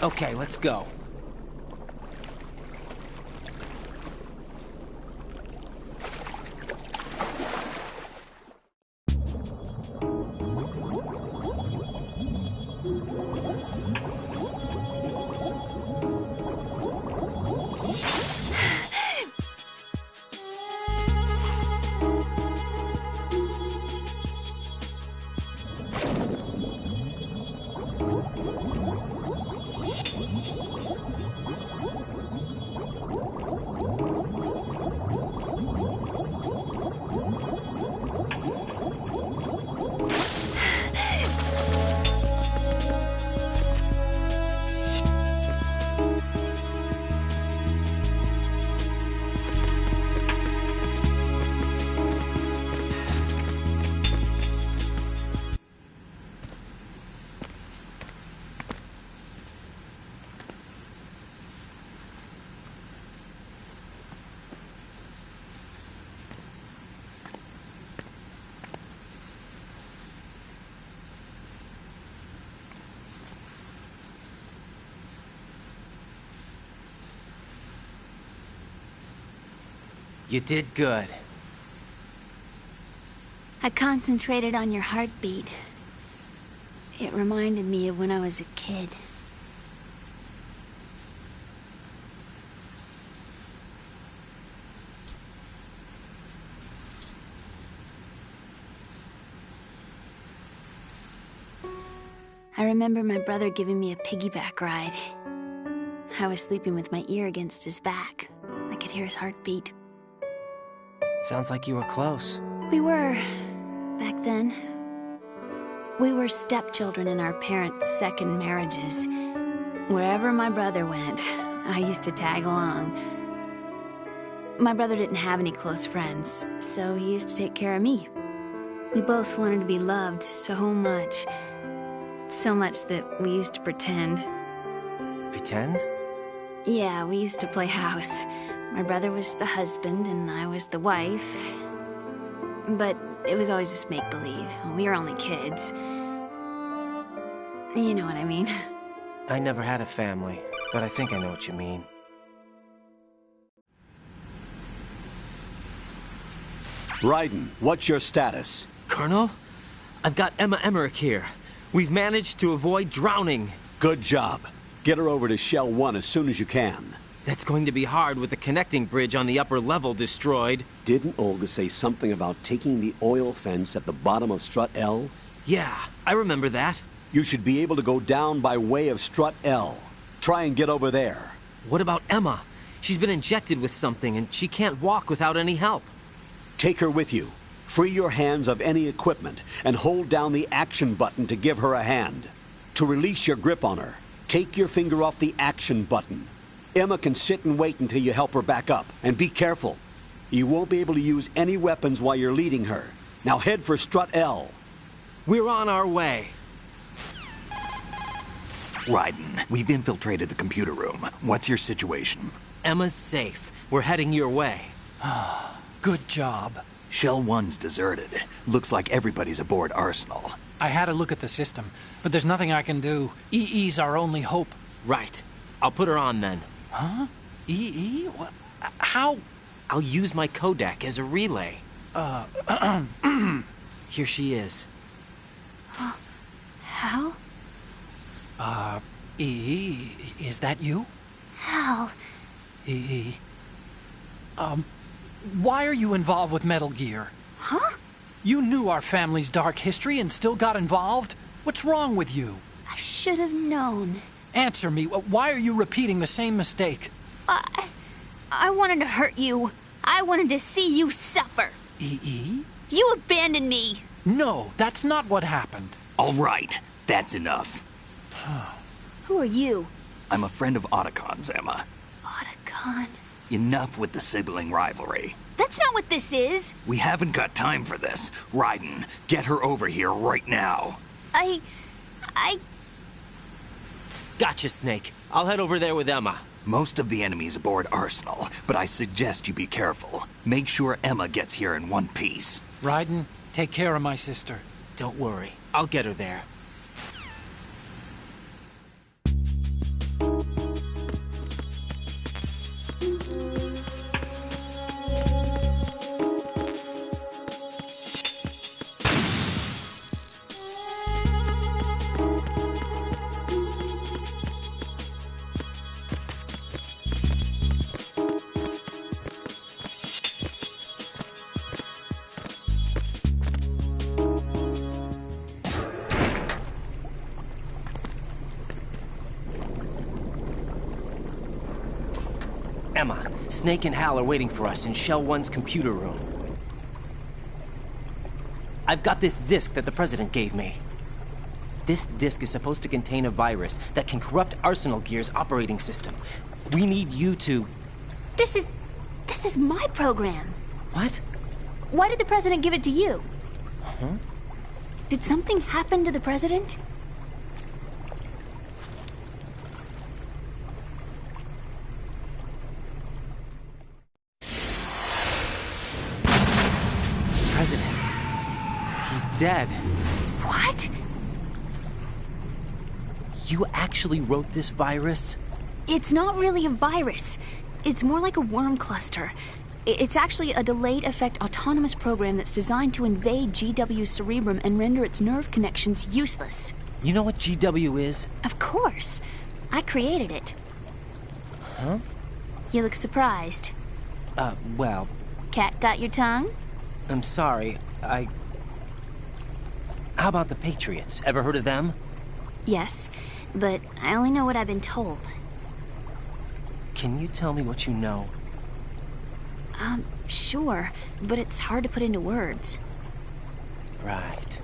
Okay, let's go. You did good. I concentrated on your heartbeat. It reminded me of when I was a kid. I remember my brother giving me a piggyback ride. I was sleeping with my ear against his back. I could hear his heartbeat. Sounds like you were close. We were, back then. We were stepchildren in our parents' second marriages. Wherever my brother went, I used to tag along. My brother didn't have any close friends, so he used to take care of me. We both wanted to be loved so much. So much that we used to pretend. Pretend? Yeah, we used to play house. My brother was the husband and I was the wife. But it was always just make-believe. We were only kids. You know what I mean. I never had a family, but I think I know what you mean. Raiden, what's your status? Colonel, I've got Emma Emmerich here. We've managed to avoid drowning. Good job. Get her over to Shell 1 as soon as you can. That's going to be hard with the connecting bridge on the upper level destroyed. Didn't Olga say something about taking the oil fence at the bottom of Strut L? Yeah, I remember that. You should be able to go down by way of Strut L. Try and get over there. What about Emma? She's been injected with something and she can't walk without any help. Take her with you. Free your hands of any equipment and hold down the action button to give her a hand. To release your grip on her, take your finger off the action button. Emma can sit and wait until you help her back up. And be careful. You won't be able to use any weapons while you're leading her. Now head for Strut L. We're on our way. Raiden, we've infiltrated the computer room. What's your situation? Emma's safe. We're heading your way. Good job. Shell 1's deserted. Looks like everybody's aboard Arsenal. I had a look at the system, but there's nothing I can do. EE's our only hope. Right. I'll put her on then. Huh? EE? What? How? I'll use my Kodak as a relay. Here she is. Hal? EE, is that you? Hal? EE. Why are you involved with Metal Gear? Huh? You knew our family's dark history and still got involved? What's wrong with you? I should have known. Answer me. Why are you repeating the same mistake? I wanted to hurt you. I wanted to see you suffer. EE? You abandoned me. No, that's not what happened. All right, that's enough. Who are you? I'm a friend of Otacon's, Emma. Otacon? Enough with the sibling rivalry. That's not what this is. We haven't got time for this. Raiden, get her over here right now. I... Gotcha, Snake. I'll head over there with Emma. Most of the enemy's aboard Arsenal, but I suggest you be careful. Make sure Emma gets here in one piece. Raiden, take care of my sister. Don't worry. I'll get her there. Emma, Snake and Hal are waiting for us in Shell 1's computer room. I've got this disk that the President gave me. This disk is supposed to contain a virus that can corrupt Arsenal Gear's operating system. We need you to... This is my program. What? Why did the President give it to you? Huh? Did something happen to the President? President. He's dead. What? You actually wrote this virus? It's not really a virus. It's more like a worm cluster. It's actually a delayed effect autonomous program that's designed to invade GW's cerebrum and render its nerve connections useless. You know what GW is? Of course. I created it. Huh? You look surprised. Well... Cat got your tongue? I'm sorry, How about the Patriots? Ever heard of them? Yes, but I only know what I've been told. Can you tell me what you know? Sure, but it's hard to put into words. Right.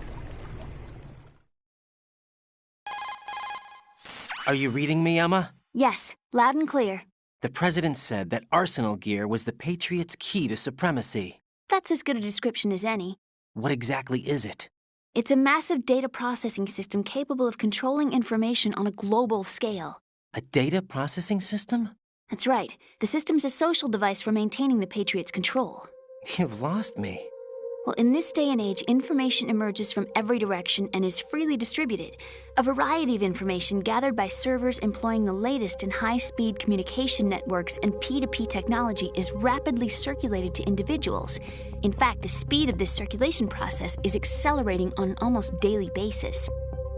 Are you reading me, Emma? Yes, loud and clear. The President said that Arsenal gear was the Patriots' key to supremacy. That's as good a description as any. What exactly is it? It's a massive data processing system capable of controlling information on a global scale. A data processing system? That's right. The system's a social device for maintaining the Patriots' control. You've lost me. Well, in this day and age, information emerges from every direction and is freely distributed. A variety of information gathered by servers employing the latest in high-speed communication networks and P2P technology is rapidly circulated to individuals. In fact, the speed of this circulation process is accelerating on an almost daily basis.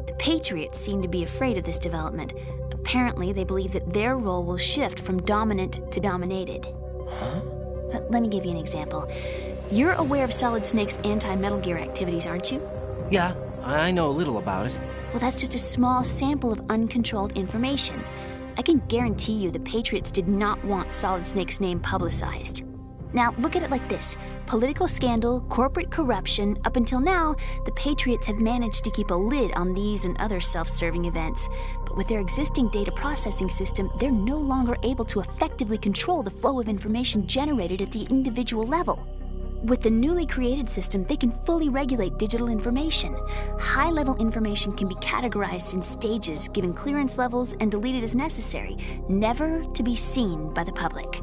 The Patriots seem to be afraid of this development. Apparently, they believe that their role will shift from dominant to dominated. Huh? Let me give you an example. You're aware of Solid Snake's anti-Metal Gear activities, aren't you? Yeah, I know a little about it. Well, that's just a small sample of uncontrolled information. I can guarantee you the Patriots did not want Solid Snake's name publicized. Now, look at it like this. Political scandal, corporate corruption, up until now, the Patriots have managed to keep a lid on these and other self-serving events. But with their existing data processing system, they're no longer able to effectively control the flow of information generated at the individual level. With the newly created system, they can fully regulate digital information. High-level information can be categorized in stages, given clearance levels, and deleted as necessary, never to be seen by the public.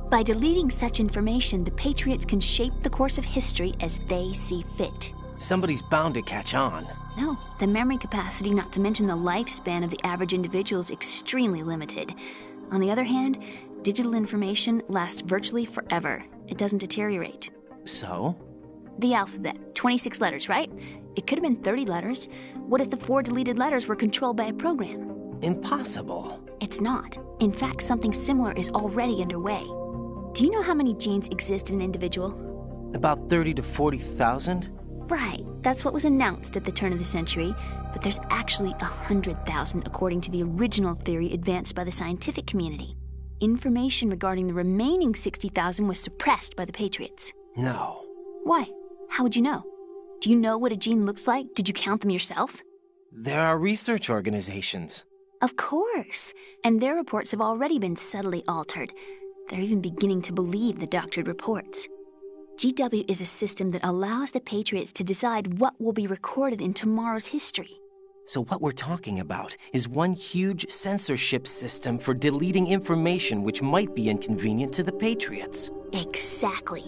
By deleting such information, the Patriots can shape the course of history as they see fit. Somebody's bound to catch on. No, the memory capacity, not to mention the lifespan of the average individual, is extremely limited. On the other hand, digital information lasts virtually forever. It doesn't deteriorate. So? The alphabet, 26 letters, right? It could have been 30 letters. What if the 4 deleted letters were controlled by a program? Impossible. It's not. In fact, something similar is already underway. Do you know how many genes exist in an individual? About 30 to 40,000? Right. That's what was announced at the turn of the century. But there's actually 100,000 according to the original theory advanced by the scientific community. Information regarding the remaining 60,000 was suppressed by the Patriots. No. Why? How would you know? Do you know what a gene looks like? Did you count them yourself? There are research organizations. Of course. And their reports have already been subtly altered. They're even beginning to believe the doctored reports. GW is a system that allows the Patriots to decide what will be recorded in tomorrow's history. So what we're talking about is one huge censorship system for deleting information which might be inconvenient to the Patriots. Exactly.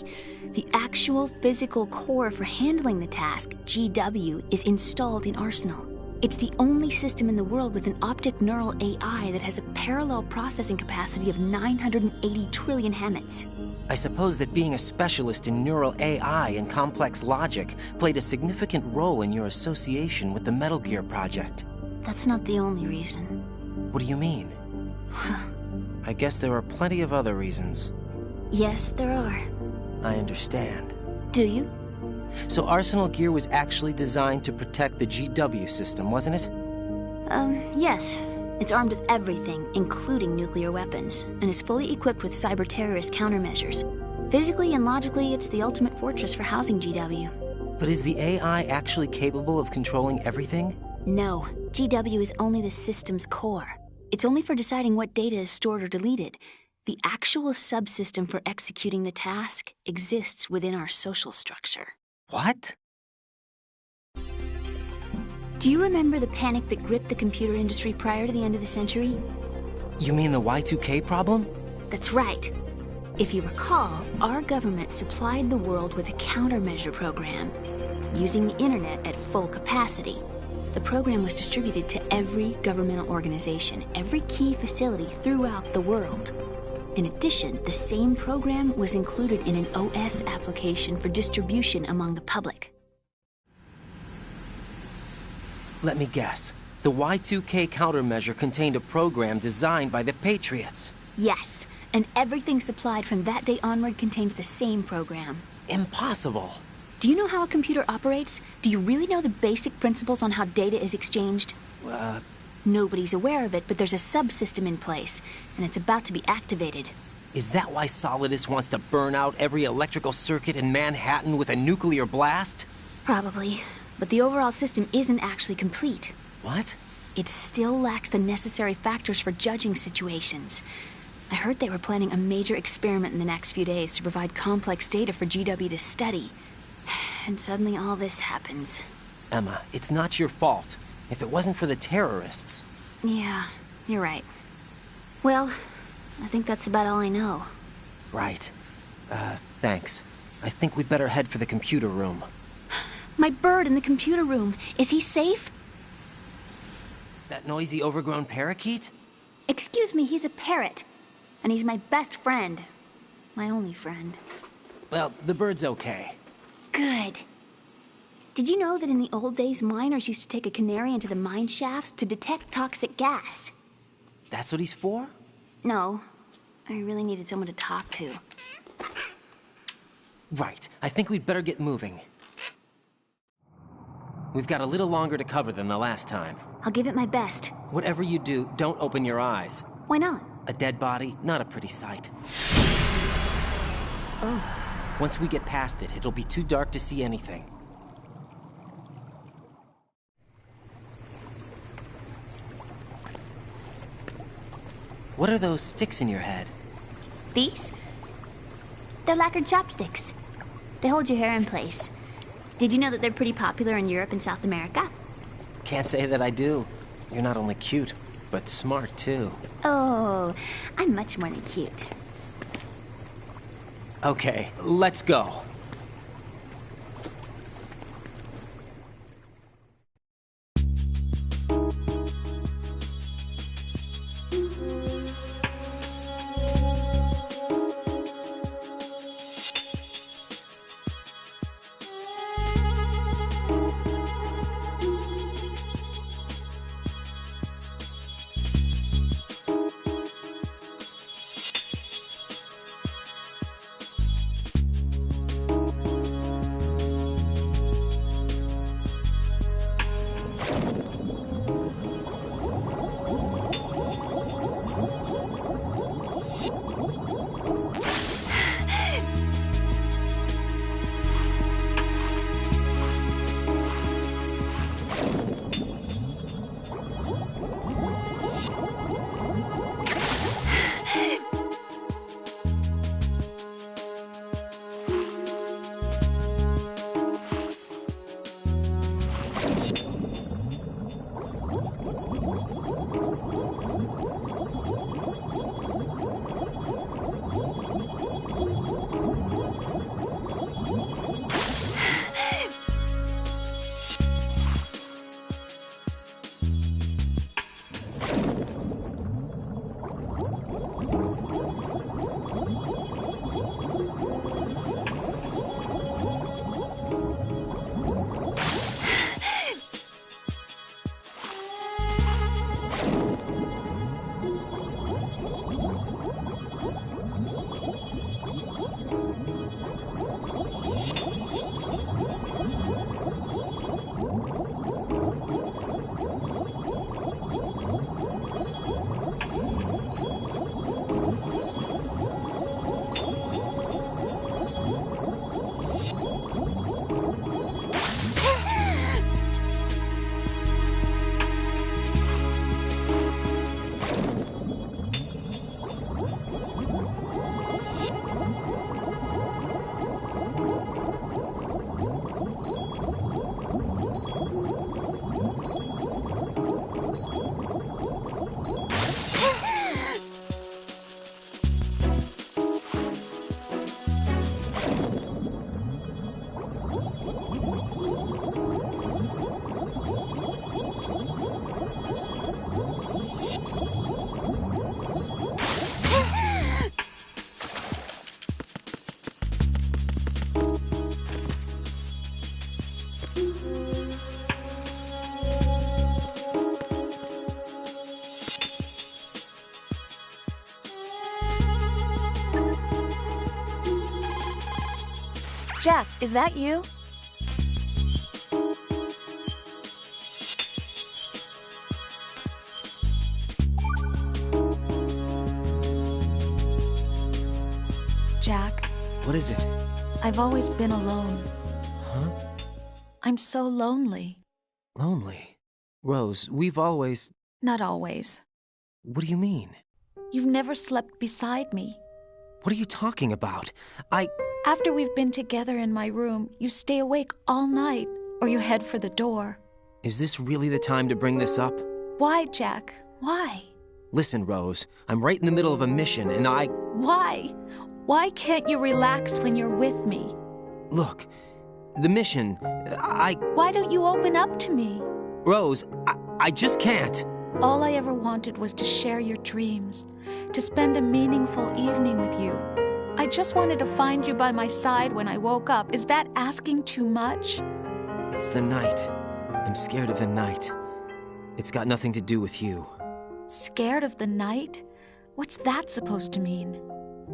The actual physical core for handling the task, GW, is installed in Arsenal. It's the only system in the world with an optic neural AI that has a parallel processing capacity of 980 trillion Hammets. I suppose that being a specialist in neural AI and complex logic played a significant role in your association with the Metal Gear project. That's not the only reason. What do you mean? I guess there are plenty of other reasons. Yes, there are. I understand. Do you? So Arsenal gear was actually designed to protect the GW system, wasn't it? Yes. It's armed with everything, including nuclear weapons, and is fully equipped with cyber-terrorist countermeasures. Physically and logically, it's the ultimate fortress for housing GW. But is the AI actually capable of controlling everything? No. GW is only the system's core. It's only for deciding what data is stored or deleted. The actual subsystem for executing the task exists within our social structure. What? Do you remember the panic that gripped the computer industry prior to the end of the century? You mean the Y2K problem? That's right. If you recall, our government supplied the world with a countermeasure program, using the internet at full capacity. The program was distributed to every governmental organization, every key facility throughout the world. In addition, the same program was included in an OS application for distribution among the public. Let me guess. The Y2K countermeasure contained a program designed by the Patriots. Yes, and everything supplied from that day onward contains the same program. Impossible. Do you know how a computer operates? Do you really know the basic principles on how data is exchanged? Nobody's aware of it, but there's a subsystem in place, and it's about to be activated. Is that why Solidus wants to burn out every electrical circuit in Manhattan with a nuclear blast? Probably, but the overall system isn't actually complete. What? It still lacks the necessary factors for judging situations. I heard they were planning a major experiment in the next few days to provide complex data for GW to study. And suddenly all this happens. Emma, it's not your fault. If it wasn't for the terrorists... Yeah, you're right. Well, I think that's about all I know. Right. Thanks. I think we'd better head for the computer room. My bird in the computer room. Is he safe? That noisy, overgrown parakeet? Excuse me, he's a parrot. And he's my best friend. My only friend. Well, the bird's okay. Good. Did you know that in the old days, miners used to take a canary into the mine shafts to detect toxic gas? That's what he's for? No. I really needed someone to talk to. Right. I think we'd better get moving. We've got a little longer to cover than the last time. I'll give it my best. Whatever you do, don't open your eyes. Why not? A dead body, not a pretty sight. Oh. Once we get past it, it'll be too dark to see anything. What are those sticks in your head? These? They're lacquered chopsticks. They hold your hair in place. Did you know that they're pretty popular in Europe and South America? Can't say that I do. You're not only cute, but smart too. Oh, I'm much more than cute. Okay, let's go. Jack, is that you? Jack. What is it? I've always been alone. Huh? I'm so lonely. Lonely? Rose, we've always... Not always. What do you mean? You've never slept beside me. What are you talking about? After we've been together in my room, you stay awake all night, or you head for the door. Is this really the time to bring this up? Why, Jack? Why? Listen, Rose, I'm right in the middle of a mission, and Why? Why can't you relax when you're with me? Look, the mission, Why don't you open up to me? Rose, I just can't. All I ever wanted was to share your dreams, to spend a meaningful evening with you. I just wanted to find you by my side when I woke up. Is that asking too much? It's the night. I'm scared of the night. It's got nothing to do with you. Scared of the night? What's that supposed to mean?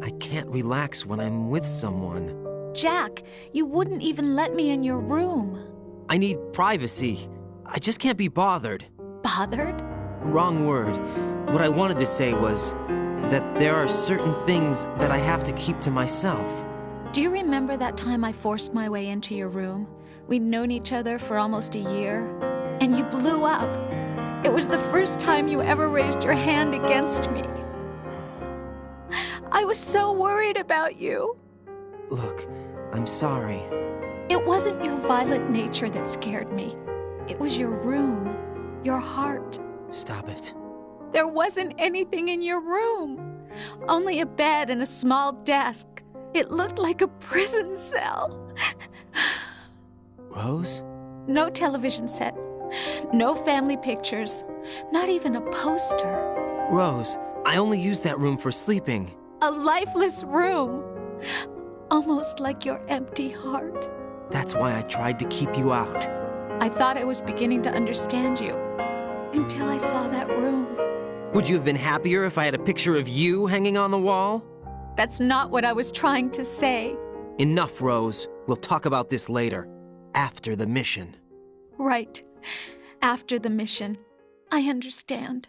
I can't relax when I'm with someone. Jack, you wouldn't even let me in your room. I need privacy. I just can't be bothered. Bothered? Wrong word. What I wanted to say was that there are certain things that I have to keep to myself. Do you remember that time I forced my way into your room? We'd known each other for almost a year, and you blew up. It was the first time you ever raised your hand against me. I was so worried about you. Look, I'm sorry. It wasn't your violent nature that scared me. It was your room, your heart. Stop it. There wasn't anything in your room. Only a bed and a small desk. It looked like a prison cell. Rose? No television set. No family pictures. Not even a poster. Rose, I only use that room for sleeping. A lifeless room. Almost like your empty heart. That's why I tried to keep you out. I thought I was beginning to understand you. Until I saw that room. Would you have been happier if I had a picture of you hanging on the wall? That's not what I was trying to say. Enough, Rose. We'll talk about this later. After the mission. Right. After the mission. I understand.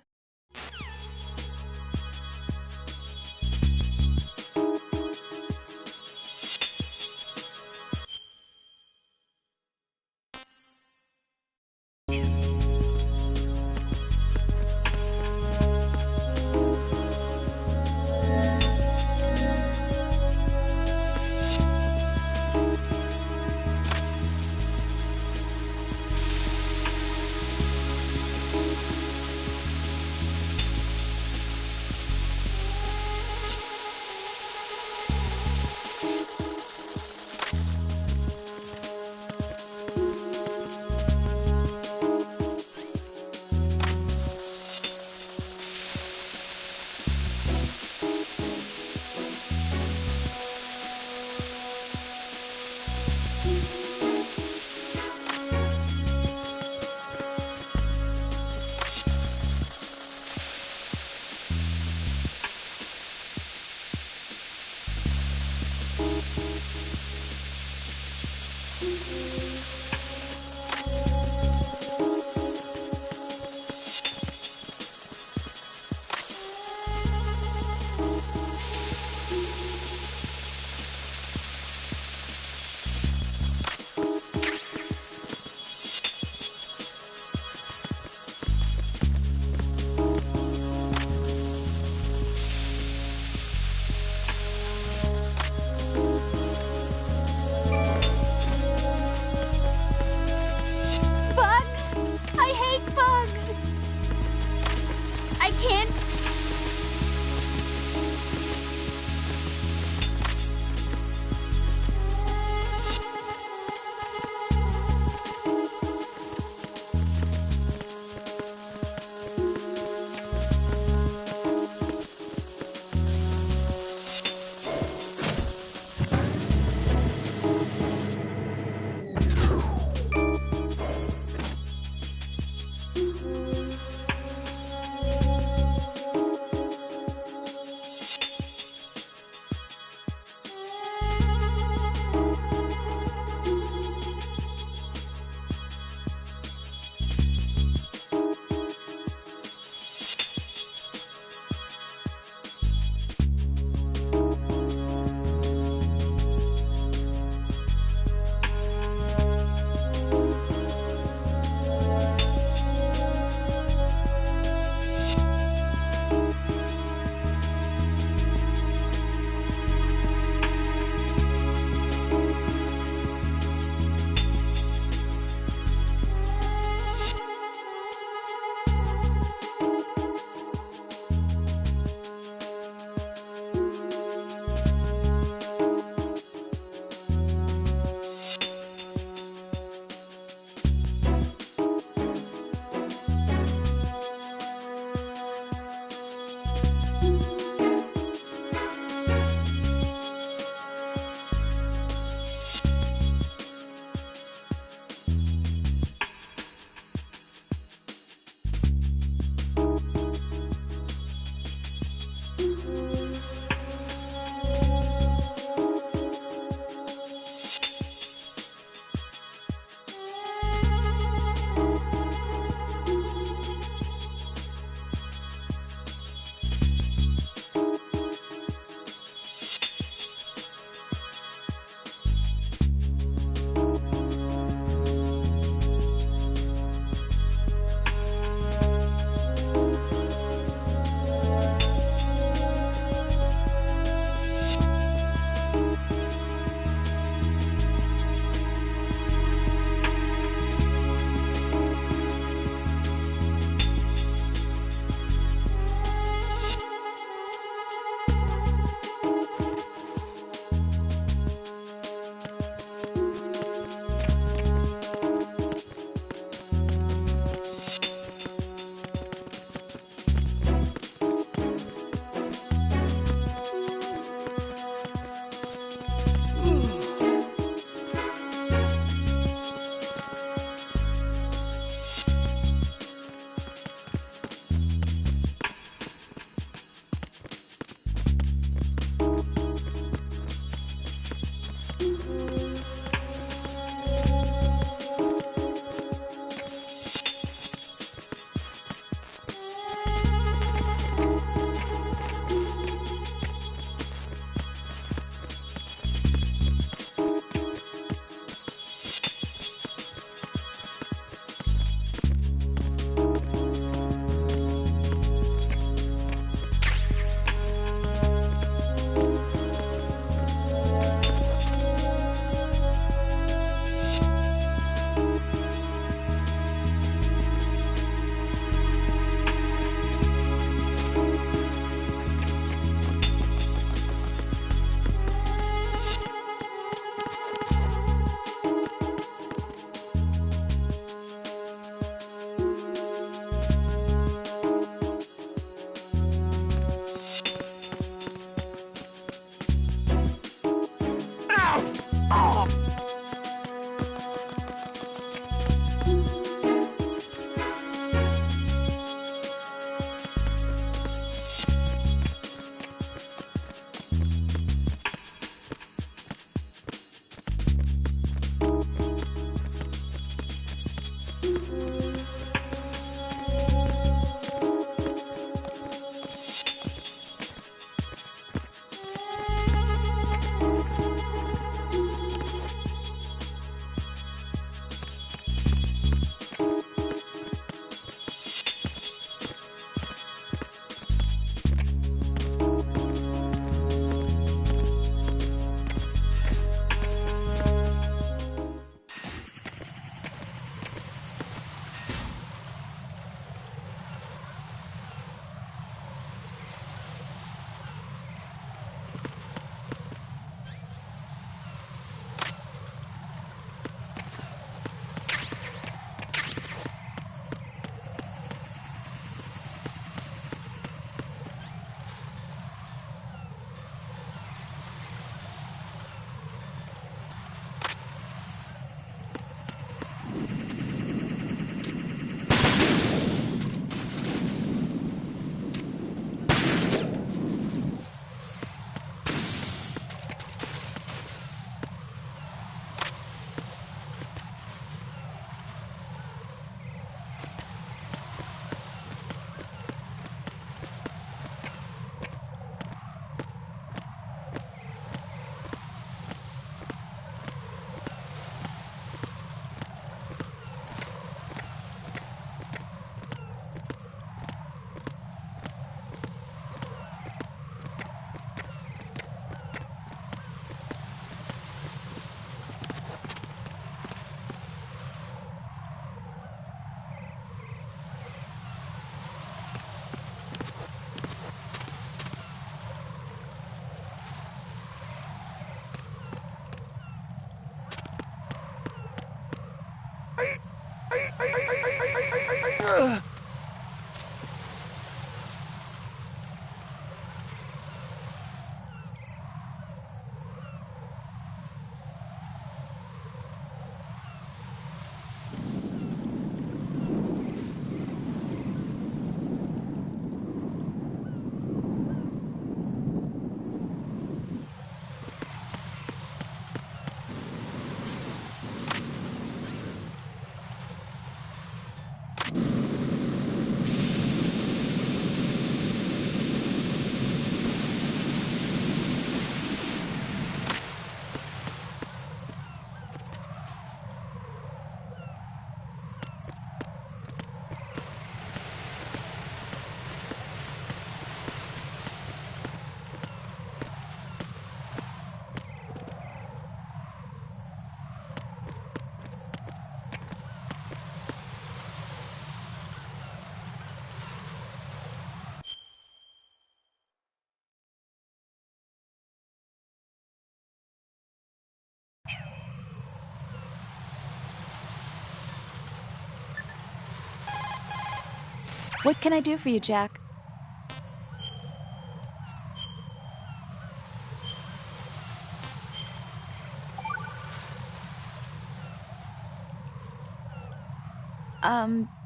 What can I do for you, Jack?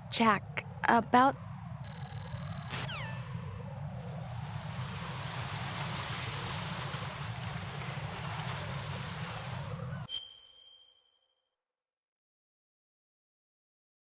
Jack, about